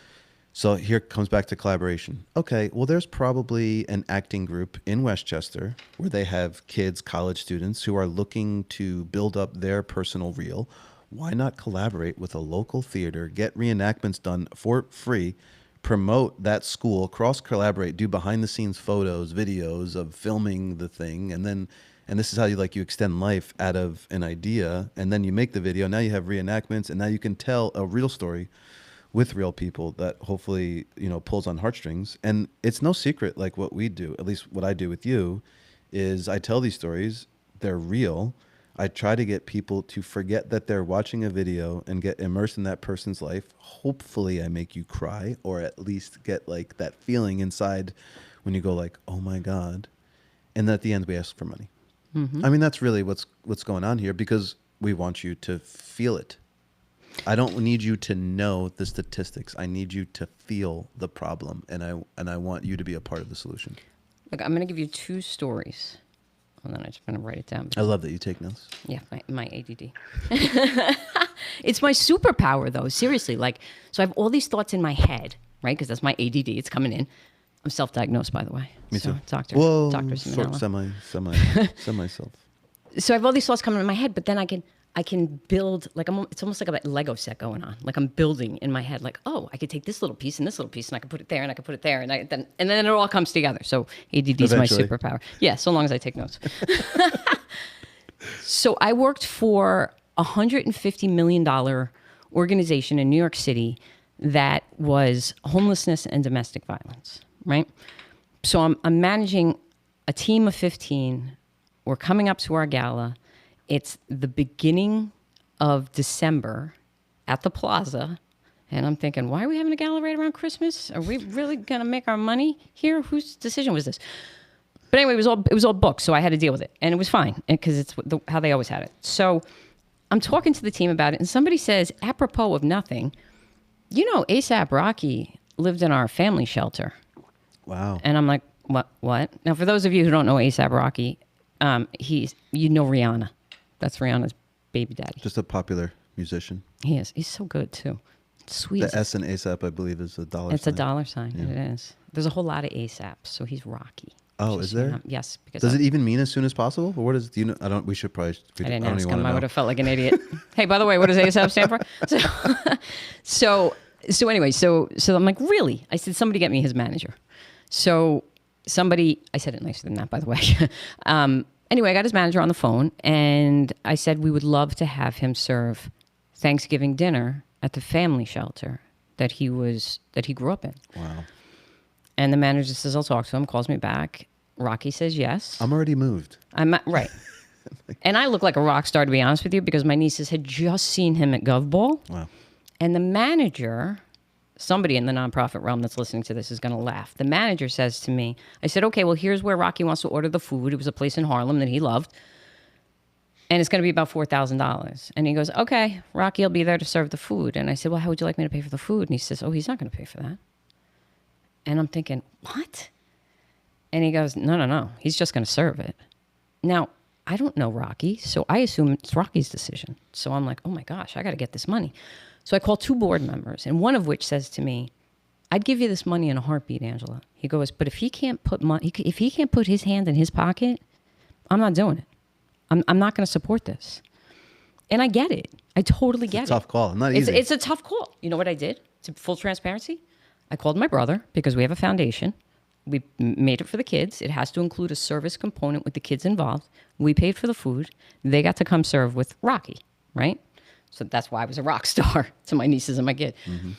So here comes back to collaboration. Okay, well, there's probably an acting group in Westchester where they have kids, college students who are looking to build up their personal reel. Why not collaborate with a local theater, get reenactments done for free, promote that school, cross-collaborate, do behind-the-scenes photos, videos of filming the thing, and this is how you extend life out of an idea, and then you make the video. Now you have reenactments, and now you can tell a real story with real people that hopefully, pulls on heartstrings. And it's no secret, like what we do, at least what I do with you, is I tell these stories, they're real. I try to get people to forget that they're watching a video and get immersed in that person's life. Hopefully I make you cry, or at least get like that feeling inside when you go like, oh my God. And then at the end we ask for money. Mm-hmm. I mean, that's really what's going on here, because we want you to feel it. I don't need you to know the statistics. I need you to feel the problem, and I want you to be a part of the solution. Look, I'm going to give you 2 stories. And then I'm just going to write it down. I love that you take notes. Yeah, my ADD. It's my superpower, though. Seriously, so I have all these thoughts in my head, right? Because that's my ADD. It's coming in. I'm self-diagnosed, by the way. Me too. Dr. Ciminello. Semi-self. So I have all these thoughts coming in my head, but then I can build, it's almost like a Lego set going on. Like I'm building in my head, like, oh, I could take this little piece and this little piece, and I could put it there, and I could put it there, and then it all comes together. So ADD is my superpower. Yeah, so long as I take notes. So I worked for a $150 million organization in New York City that was homelessness and domestic violence, right? So I'm managing a team of 15. We're coming up to our gala. It's the beginning of December at the plaza. And I'm thinking, why are we having a gala right around Christmas? Are we really going to make our money here? Whose decision was this? But anyway, it was all booked, so I had to deal with it. And it was fine, because it's how they always had it. So I'm talking to the team about it, and somebody says, apropos of nothing, A$AP Rocky lived in our family shelter. Wow. And I'm like, what? Now, for those of you who don't know A$AP Rocky, he's Rihanna. That's Rihanna's baby daddy. Just a popular musician. He is. He's so good, too. Sweet. The S in A$AP, I believe, is a dollar It's sign. a dollar sign. Yeah. It is. There's a whole lot of A$AP, so he's Rocky. Oh, is there? Yes. Because does it even mean as soon as possible? Or what is, do you know? We should probably. I didn't ask him. I would have felt like an idiot. Hey, by the way, what does A$AP stand for? So anyway, so I'm like, really? I said, somebody get me his manager. So I said it nicer than that, by the way. Anyway, I got his manager on the phone, and I said we would love to have him serve Thanksgiving dinner at the family shelter that he grew up in. Wow. And the manager says, I'll talk to him, calls me back. Rocky says yes. I'm already moved. Right. And I look like a rock star, to be honest with you, because my nieces had just seen him at Gov Ball. Wow. And the manager, somebody in the nonprofit realm that's listening to this is going to laugh. The manager says to me, I said, okay, well, here's where Rocky wants to order the food. It was a place in Harlem that he loved. And it's going to be about $4,000. And he goes, okay, Rocky will be there to serve the food. And I said, well, how would you like me to pay for the food? And he says, oh, he's not going to pay for that. And I'm thinking, what? And he goes, no. He's just going to serve it. Now, I don't know Rocky, so I assume it's Rocky's decision. So I'm like, oh my gosh, I got to get this money. So I call 2 board members, and one of which says to me, I'd give you this money in a heartbeat, Angela. He goes, but if he can't put his hand in his pocket, I'm not doing it. I'm not going to support this. And I get it. I totally get it. It's a tough call. Not easy. It's a tough call. You know what I did? To full transparency, I called my brother because we have a foundation. We made it for the kids. It has to include a service component with the kids involved. We paid for the food. They got to come serve with Rocky, right? So that's why I was a rock star to my nieces and my kid. Mm-hmm.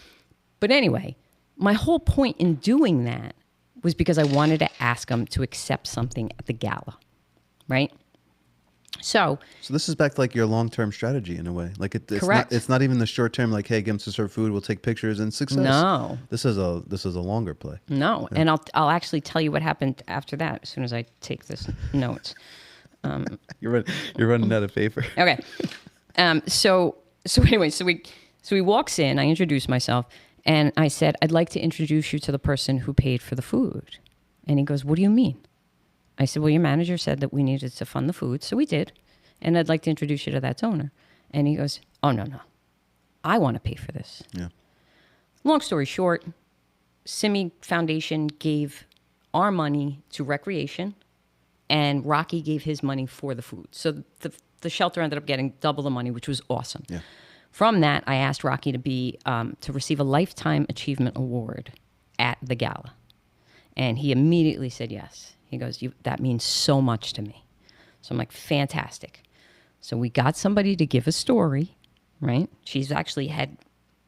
But anyway, my whole point in doing that was because I wanted to ask them to accept something at the gala, right? So this is back to like your long-term strategy in a way. Like it's correct. It's not even the short term. Like, hey, get them to serve food. We'll take pictures and success. No, this is a longer play. No, yeah. And I'll actually tell you what happened after that as soon as I take this notes. You're running out of paper. Okay. So anyway, so he walks in. I introduce myself, and I said, "I'd like to introduce you to the person who paid for the food." And he goes, "What do you mean?" I said, "Well, your manager said that we needed to fund the food, so we did. And I'd like to introduce you to that donor." And he goes, "Oh, no. I want to pay for this." Yeah. Long story short, Simi Foundation gave our money to recreation, and Rocky gave his money for the food. So the shelter ended up getting double the money, which was awesome. Yeah. From that, I asked Rocky to receive a Lifetime Achievement Award at the gala. And he immediately said yes. He goes, "That means so much to me." So I'm like, fantastic. So we got somebody to give a story, right? She's actually had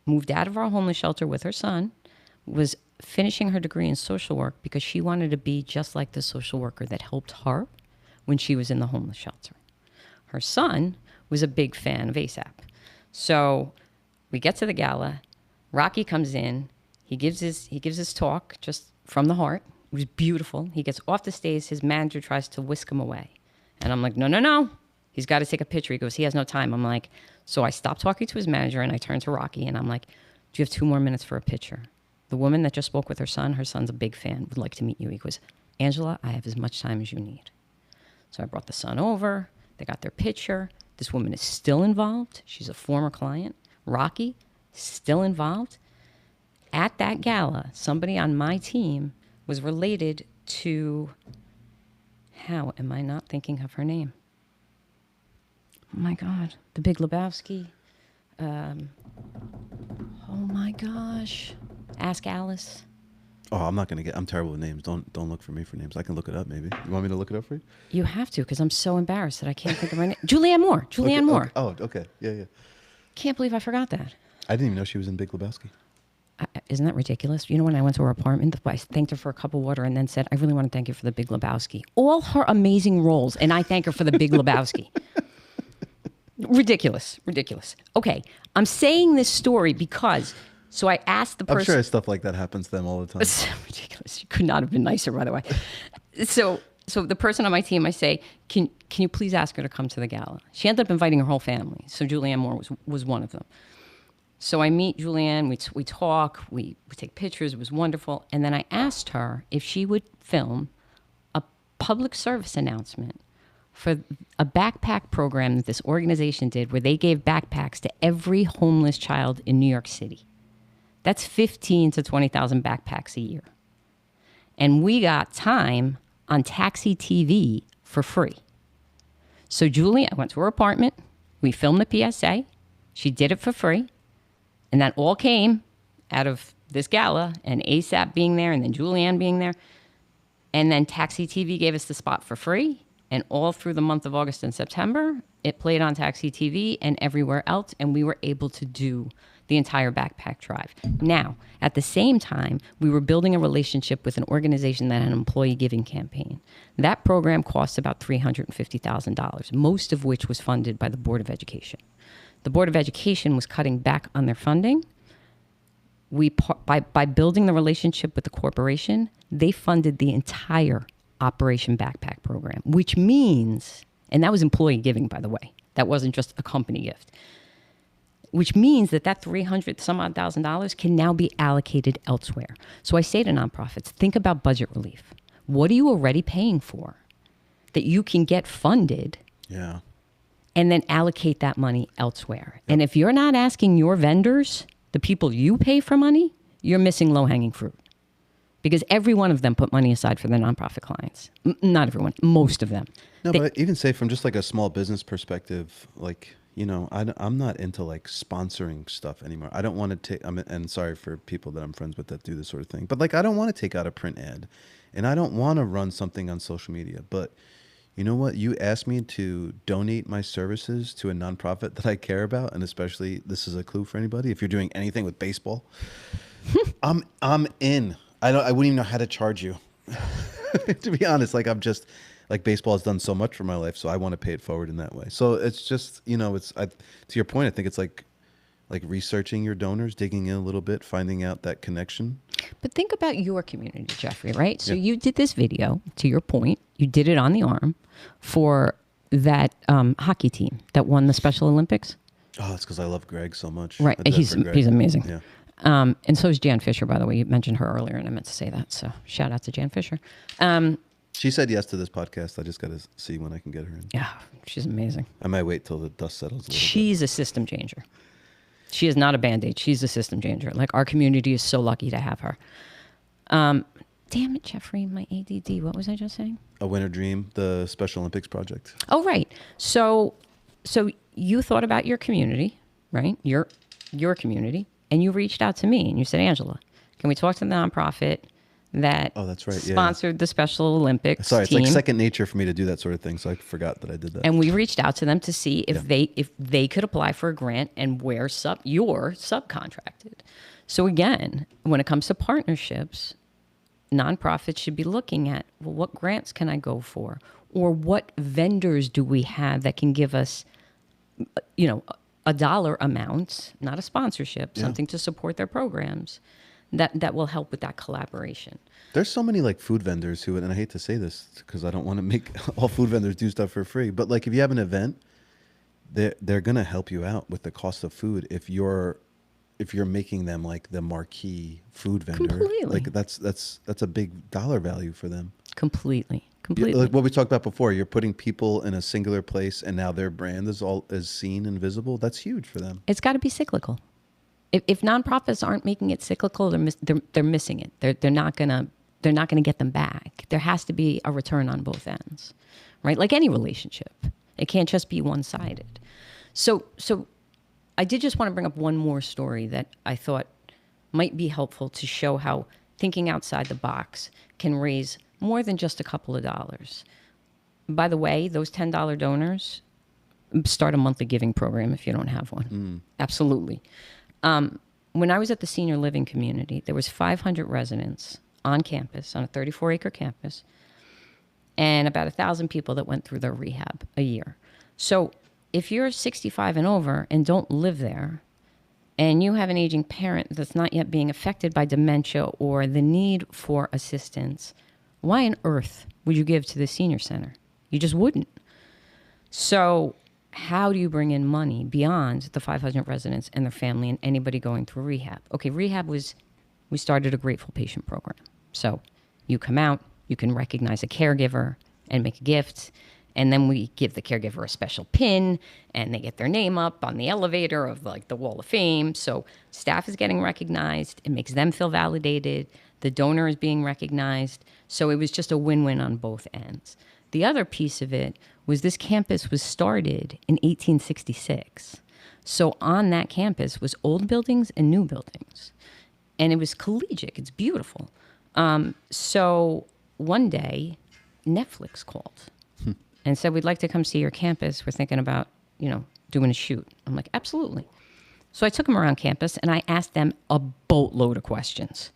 moved out of our homeless shelter with her son, was finishing her degree in social work because she wanted to be just like the social worker that helped her when she was in the homeless shelter. Her son was a big fan of ASAP. So we get to the gala. Rocky comes in. He gives his talk just from the heart. It was beautiful. He gets off the stage. His manager tries to whisk him away. And I'm like, no. He's got to take a picture. He goes, he has no time. I'm like, so I stopped talking to his manager and I turned to Rocky and I'm like, "Do you have 2 more minutes for a picture? The woman that just spoke with her son's a big fan, would like to meet you." He goes, "Angela, I have as much time as you need." So I brought the son over. They got their picture. This woman is still involved. She's a former client. Rocky, still involved. At that gala, somebody on my team was related to, how am I not thinking of her name? Oh my God, the Big Lebowski. Oh my gosh, Ask Alice. Oh, I'm terrible with names. Don't look for me for names. I can look it up maybe. You want me to look it up for you? You have to, because I'm so embarrassed that I can't think of her name. Julianne Moore. Moore. Oh, okay. Yeah. Can't believe I forgot that. I didn't even know she was in Big Lebowski. Isn't that ridiculous? You know, when I went to her apartment, I thanked her for a cup of water and then said, "I really want to thank you for the Big Lebowski." All her amazing roles, and I thank her for the Big Lebowski. Ridiculous. Okay, I'm saying this story because, so I asked the person. I'm sure stuff like that happens to them all the time. It's ridiculous. You could not have been nicer, by the way. So the person on my team, I say, can you please ask her to come to the gala? She ended up inviting her whole family. So Julianne Moore was one of them. So I meet Julianne, we talk, we take pictures, it was wonderful. And then I asked her if she would film a public service announcement for a backpack program that this organization did where they gave backpacks to every homeless child in New York City. That's 15 to 20,000 backpacks a year. And we got time on Taxi TV for free. So Julie, I went to her apartment, we filmed the PSA, she did it for free. And that all came out of this gala and ASAP being there and then Julianne being there. And then Taxi TV gave us the spot for free. And all through the month of August and September, it played on Taxi TV and everywhere else. And we were able to do the entire backpack drive. Now, at the same time, we were building a relationship with an organization that had an employee giving campaign. That program cost about $350,000, most of which was funded by the Board of Education. The Board of Education was cutting back on their funding. By building the relationship with the corporation, they funded the entire Operation Backpack program, which means, and that was employee giving, by the way. That wasn't just a company gift. Which means that $300,000 can now be allocated elsewhere. So I say to nonprofits, think about budget relief. What are you already paying for that you can get funded? Yeah. And then allocate that money elsewhere. Yep. And if you're not asking your vendors, the people you pay for money, you're missing low-hanging fruit. because every one of them put money aside for their nonprofit clients. Not everyone, most of them. No, but I even say from just like a small business perspective, like, I'm not into like sponsoring stuff anymore. I don't want to take, and sorry for people that I'm friends with that do this sort of thing, but like, I don't want to take out a print ad and I don't want to run something on social media. But you know what? You asked me to donate my services to a nonprofit that I care about. And especially, this is a clue for anybody. If you're doing anything with baseball, I'm in. I wouldn't even know how to charge you. To be honest, like baseball has done so much for my life, so I want to pay it forward in that way. So it's just, to your point, I think it's like researching your donors, digging in a little bit, finding out that connection. But think about your community, Jeffrey, right? So you did this video, to your point, you did it on the arm for that hockey team that won the Special Olympics. Oh, that's because I love Greg so much. Right. He's amazing. Yeah. And so is Jan Fisher, by the way. You mentioned her earlier, and I meant to say that. So shout out to Jan Fisher. She said yes to this podcast. I just got to see when I can get her in. Yeah, she's amazing. I might wait till the dust settles a little She's a system changer. She is not a Band-Aid. She's a system changer. Like, our community is so lucky to have her. Damn it, Jeffrey, my ADD. What was I just saying? A Winter Dream, the Special Olympics project. Oh, right. So you thought about your community, right? Your community, and you reached out to me and you said, Angela, can we talk to the nonprofit that that's right. sponsored the Special Olympics Sorry, it's team? like second nature for me to do that sort of thing, so I forgot that I did that. And we reached out to them to see if they could apply for a grant and where you're subcontracted. So again, when it comes to partnerships, nonprofits should be looking at, well, what grants can I go for? Or what vendors do we have that can give us, a dollar amount, not a sponsorship, something to support their programs that will help with that collaboration. There's so many like food vendors who, and I hate to say this because I don't want to make all food vendors do stuff for free, but like if you have an event, they're going to help you out with the cost of food if you're making them like the marquee food vendor. Completely. Like that's a big dollar value for them. Completely. Like what we talked about before, you're putting people in a singular place and now their brand is seen and visible. That's huge for them. It's got to be cyclical. If nonprofits aren't making it cyclical, they're missing it. They're not gonna get them back. There has to be a return on both ends, right? Like any relationship, it can't just be one-sided. So I did just want to bring up one more story that I thought might be helpful to show how thinking outside the box can raise more than just a couple of dollars. By the way, those $10 donors, start a monthly giving program if you don't have one. Absolutely. When I was at the senior living community, there was 500 residents on campus, on a 34-acre campus, and about 1,000 people that went through their rehab a year. So if you're 65 and over and don't live there, and you have an aging parent that's not yet being affected by dementia or the need for assistance, why on earth would you give to the senior center? You just wouldn't. So how do you bring in money beyond the 500 residents and their family and anybody going through rehab? Okay, rehab we started a grateful patient program. So you come out, you can recognize a caregiver and make a gift, and then we give the caregiver a special pin, and they get their name up on the elevator of like the Wall of Fame. So staff is getting recognized. It makes them feel validated. The donor is being recognized. So it was just a win-win on both ends. The other piece of it was this campus was started in 1866. So on that campus was old buildings and new buildings. And it was collegiate. It's beautiful. So one day, Netflix called and said, we'd like to come see your campus. We're thinking about, doing a shoot. I'm like, absolutely. So I took them around campus and I asked them a boatload of questions.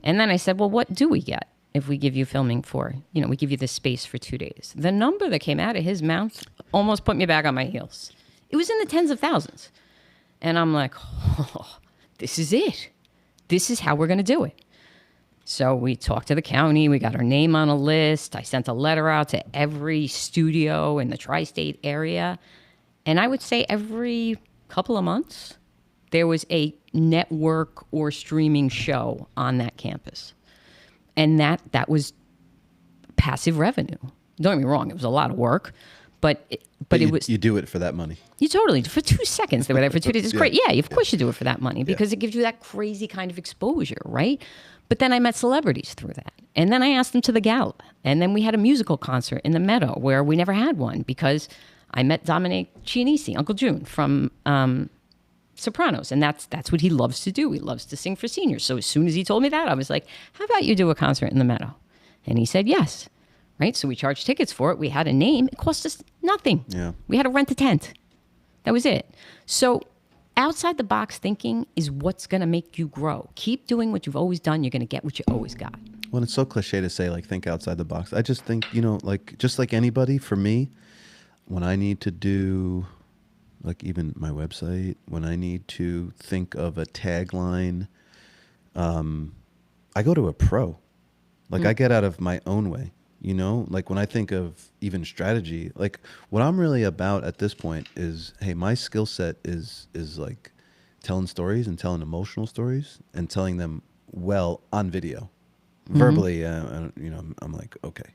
And then I said, well, what do we get if we give you filming for, we give you this space for 2 days? The number that came out of his mouth almost put me back on my heels. It was in the tens of thousands. And I'm like, oh, this is it. This is how we're going to do it. So we talked to the county. We got our name on a list. I sent a letter out to every studio in the tri-state area. And I would say every couple of months, there was a network or streaming show on that campus. And that was passive revenue. Don't get me wrong, it was a lot of work, but it was you do it for that money. you totally for 2 seconds they were there for 2 days. It's Yeah. great. Yeah, of course you do it for that money because it gives you that crazy kind of exposure, right? But then I met celebrities through that, and then I asked them to the gala, and then we had a musical concert in the Meadow where we never had one because I met Dominic Chianese, Uncle June from Sopranos, and that's what he loves to do. He loves to sing for seniors. So as soon as he told me that, I was like, "How about you do a concert in the Meadow?" And he said yes. Right, so we charged tickets for it. We had a name. It cost us nothing. Yeah. We had to rent a tent. That was it. So outside the box thinking is what's going to make you grow. Keep doing what you've always done. You're going to get what you always got. Well, it's so cliche to say, like, think outside the box. I just think, like, just like anybody, for me, when I need to do, like, even my website, when I need to think of a tagline, I go to a pro. Like, I get out of my own way. Like when I think of even strategy, like what I'm really about at this point is, hey, my skill set is like telling stories and telling emotional stories and telling them well on video. Verbally, I'm like, okay.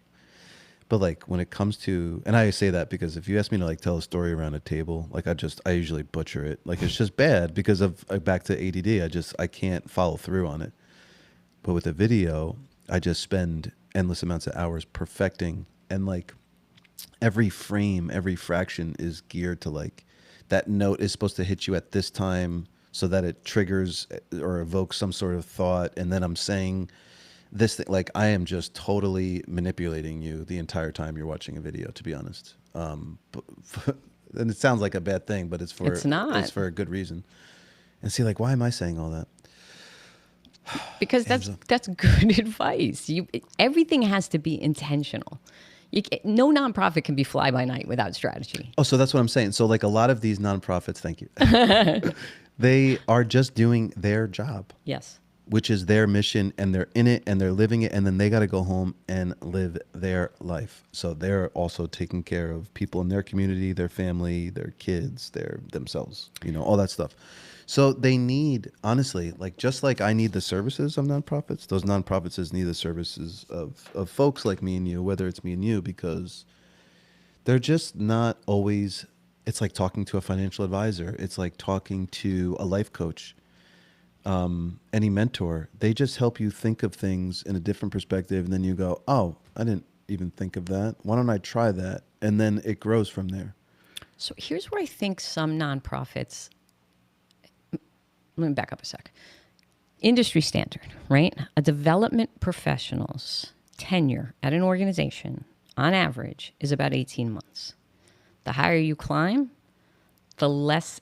But like when it comes to, and I say that because if you ask me to like tell a story around a table, like I usually butcher it. Like it's just bad because of back to ADD. I can't follow through on it. But with a video, I just spend endless amounts of hours perfecting, and like every frame, every fraction is geared to like that note is supposed to hit you at this time so that it triggers or evokes some sort of thought, and then I'm saying this thing. Like I am just totally manipulating you the entire time you're watching a video, to be honest. And it sounds like a bad thing, but it's not. It's for a good reason. And see, like, why am I saying all that? Because that's good advice. Everything has to be intentional. No nonprofit can be fly by night without strategy. Oh, so that's what I'm saying. So like a lot of these nonprofits, thank you, they are just doing their job. Yes. Which is their mission, and they're in it and they're living it, and then they got to go home and live their life. So they're also taking care of people in their community, their family, their kids, themselves, all that stuff. So they need, honestly, like just like I need the services of nonprofits, those nonprofits need the services of folks like me and you, whether it's me and you, because they're just not always, it's like talking to a financial advisor. It's like talking to a life coach, any mentor. They just help you think of things in a different perspective. And then you go, oh, I didn't even think of that. Why don't I try that? And then it grows from there. So here's where I think some nonprofits, let me back up a sec. Industry standard, right? A development professional's tenure at an organization, on average, is about 18 months. The higher you climb, the less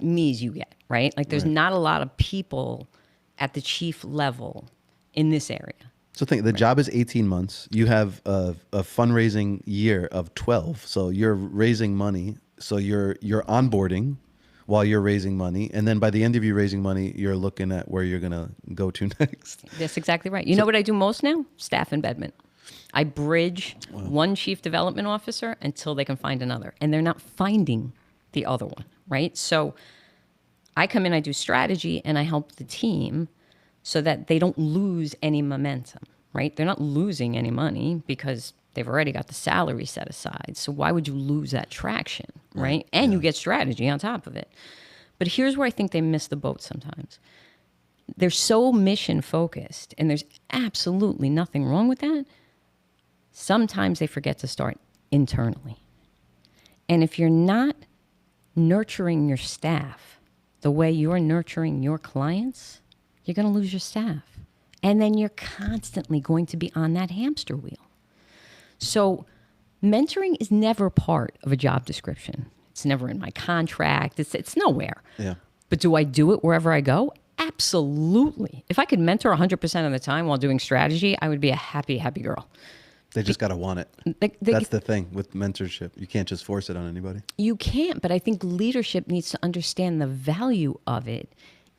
me's you get, right? Like there's not a lot of people at the chief level in this area. So think the job is 18 months. You have a fundraising year of 12. So you're raising money. So you're onboarding while you're raising money. And then by the end of you raising money, you're looking at where you're going to go to next. That's exactly right. You know what I do most now? Staff embedment. I bridge one chief development officer until they can find another. And they're not finding the other one, right? So I come in, I do strategy, and I help the team so that they don't lose any momentum, right? They're not losing any money because they've already got the salary set aside. So why would you lose that traction, right? And you get strategy on top of it. But here's where I think they miss the boat sometimes. They're so mission focused, and there's absolutely nothing wrong with that. Sometimes they forget to start internally. And if you're not nurturing your staff the way you're nurturing your clients, you're going to lose your staff. And then you're constantly going to be on that hamster wheel. So mentoring is never part of a job description. It's never in my contract. It's nowhere. Yeah. But do I do it wherever I go? Absolutely. If I could mentor 100% of the time while doing strategy, I would be a happy, happy girl. They just got to want it. That's the thing with mentorship. You can't just force it on anybody. You can't, but I think leadership needs to understand the value of it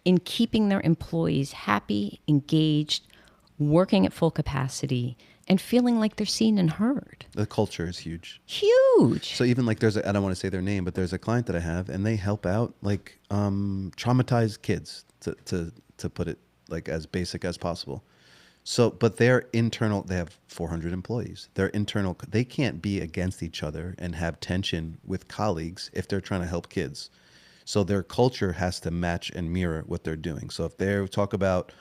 in keeping their employees happy, engaged, working at full capacity, and feeling like they're seen and heard. The culture is huge. Huge. So even like I don't want to say their name, but there's a client that I have, and they help out like traumatized kids, to put it like as basic as possible. So, but their internal, they have 400 employees. Their internal, they can't be against each other and have tension with colleagues if they're trying to help kids. So their culture has to match and mirror what they're doing. So if they talk about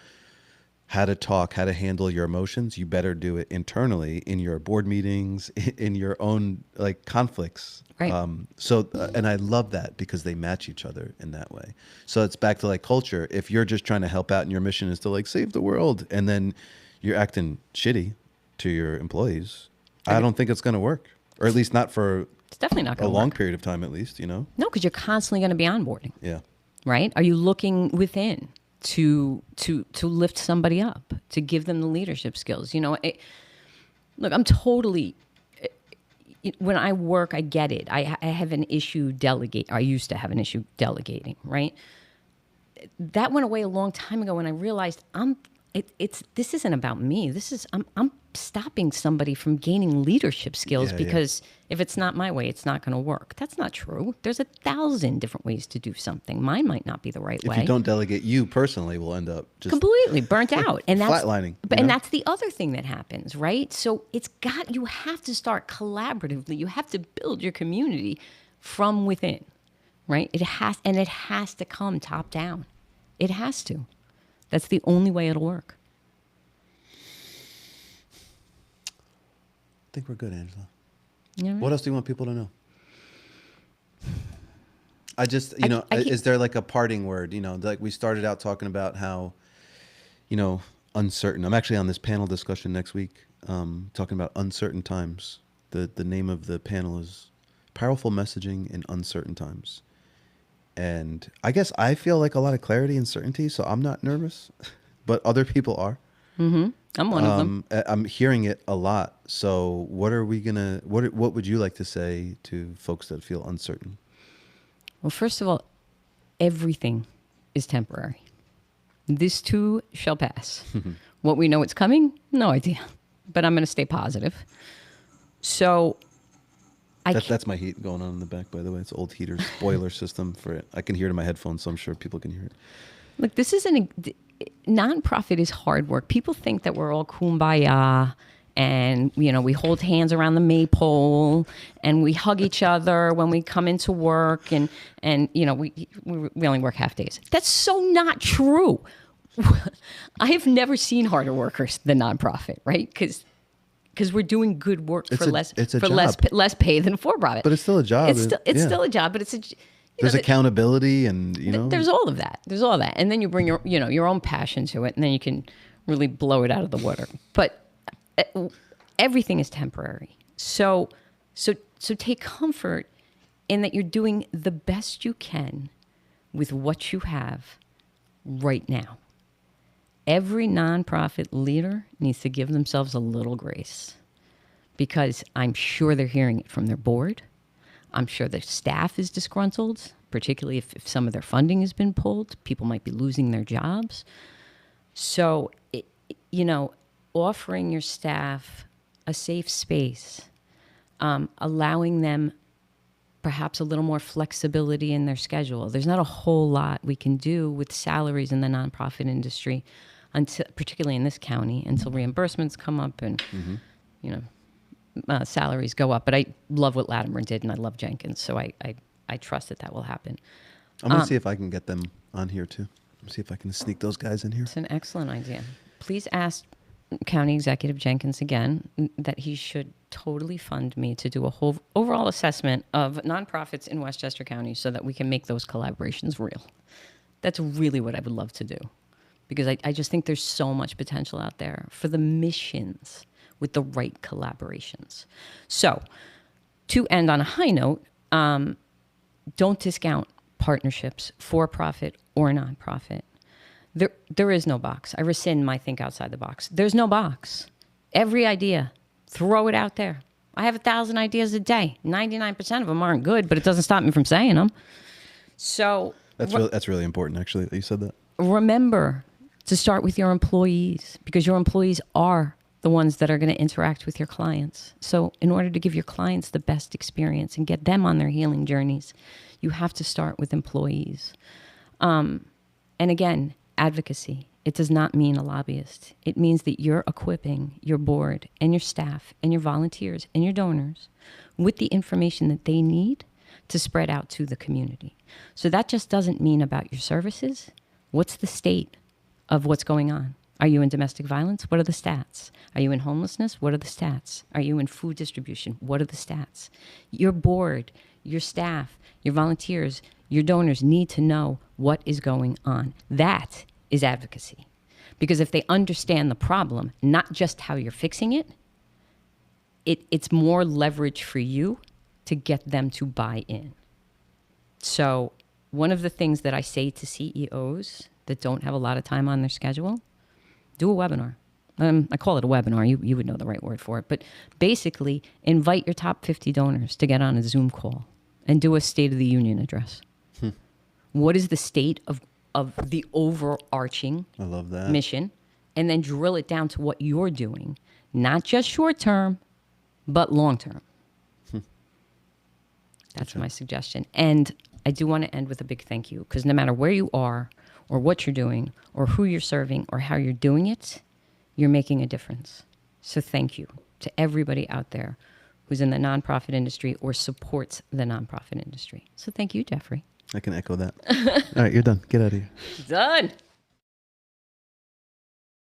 how to talk, how to handle your emotions, you better do it internally in your board meetings, in your own like conflicts. Right. And I love that because they match each other in that way. So it's back to like culture. If you're just trying to help out and your mission is to like save the world and then you're acting shitty to your employees, I don't think it's going to work, or at least not for It's definitely not a going to long work. period of time, at least, you know? No, because you're constantly going to be onboarding, Yeah. right? Are you looking within to lift somebody up, to give them the leadership skills? You know, look, I'm totally. When I work, I get it. I have an issue delegate. I used to have an issue delegating, right? That went away a long time ago when I realized this isn't about me. I'm stopping somebody from gaining leadership skills Yeah, yeah. because if it's not my way, it's not going to work. That's not true. There's 1,000 different ways to do something. Mine might not be the right way. If you don't delegate, you personally will end up just Completely burnt out, and that's flatlining, But you and know? that's the other thing that happens, right? So you have to start collaboratively. You have to build your community from within, right? It has to come top down. It has to. That's the only way it'll work. I think we're good, Angela. Yeah, right? What else do you want people to know? I just, keep- is there like a parting word? Like we started out talking about how, uncertain. I'm actually on this panel discussion next week, talking about uncertain times. The name of the panel is Powerful Messaging in Uncertain Times. And I guess I feel like a lot of clarity and certainty, so I'm not nervous, but other people are. I'm one of them. I'm hearing it a lot. So what would you like to say to folks that feel uncertain? Well, first of all, everything is temporary. This too shall pass. What we know it's coming, no idea. But I'm going to stay positive. So That's my heat going on in the back, by the way. It's old heater boiler system for it. I can hear it in my headphones, so I'm sure people can hear it. Look, this isn't nonprofit is hard work. People think that we're all kumbaya and, we hold hands around the maypole and we hug each other when we come into work and we only work half days. That's so not true. I have never seen harder workers than nonprofit, right? Because we're doing good work It's for less pay than for profit. But it's still a job. It's still a job, but it's there's accountability and, there's all of that. There's all that. And then you bring your own passion to it, and then you can really blow it out of the water. But everything is temporary. So take comfort in that you're doing the best you can with what you have right now. Every nonprofit leader needs to give themselves a little grace because I'm sure they're hearing it from their board. I'm sure their staff is disgruntled, particularly if some of their funding has been pulled. People might be losing their jobs. So, offering your staff a safe space, allowing them perhaps a little more flexibility in their schedule. There's not a whole lot we can do with salaries in the nonprofit industry, particularly in this county, until reimbursements come up and, salaries go up. But I love what Latimer did, and I love Jenkins, so I trust that will happen. I'm going to see if I can get them on here, too. See if I can sneak those guys in here. It's an excellent idea. Please ask County Executive Jenkins again that he should totally fund me to do a whole overall assessment of nonprofits in Westchester County so that we can make those collaborations real. That's really what I would love to do, because I just think there's so much potential out there for the missions with the right collaborations. So, to end on a high note, don't discount partnerships, for-profit or nonprofit. There is no box. I rescind my think outside the box. There's no box. Every idea, throw it out there. I have 1,000 ideas a day. 99% of them aren't good, but it doesn't stop me from saying them. So that's really important, actually, that you said that. Remember to start with your employees, because your employees are the ones that are going to interact with your clients. So in order to give your clients the best experience and get them on their healing journeys, you have to start with employees. And again, advocacy. It does not mean a lobbyist. It means that you're equipping your board and your staff and your volunteers and your donors with the information that they need to spread out to the community. So that just doesn't mean about your services. What's the state of what's going on? Are you in domestic violence? What are the stats? Are you in homelessness? What are the stats? Are you in food distribution? What are the stats? Your board, your staff, your volunteers, your donors need to know what is going on. That is advocacy. Because if they understand the problem, not just how you're fixing it, it's more leverage for you to get them to buy in. So one of the things that I say to CEOs that don't have a lot of time on their schedule, do a webinar. I call it a webinar. You would know the right word for it. But basically, invite your top 50 donors to get on a Zoom call and do a State of the Union address. What is the state of the overarching I love that. mission? And then drill it down to what you're doing, not just short term, but long term. That's Gotcha. my suggestion. And I do want to end with a big thank you, because no matter where you are or what you're doing or who you're serving or how you're doing it, you're making a difference. So thank you to everybody out there who's in the nonprofit industry or supports the nonprofit industry. So thank you, Jeffrey. I can echo that. All right, you're done. Get out of here. Done.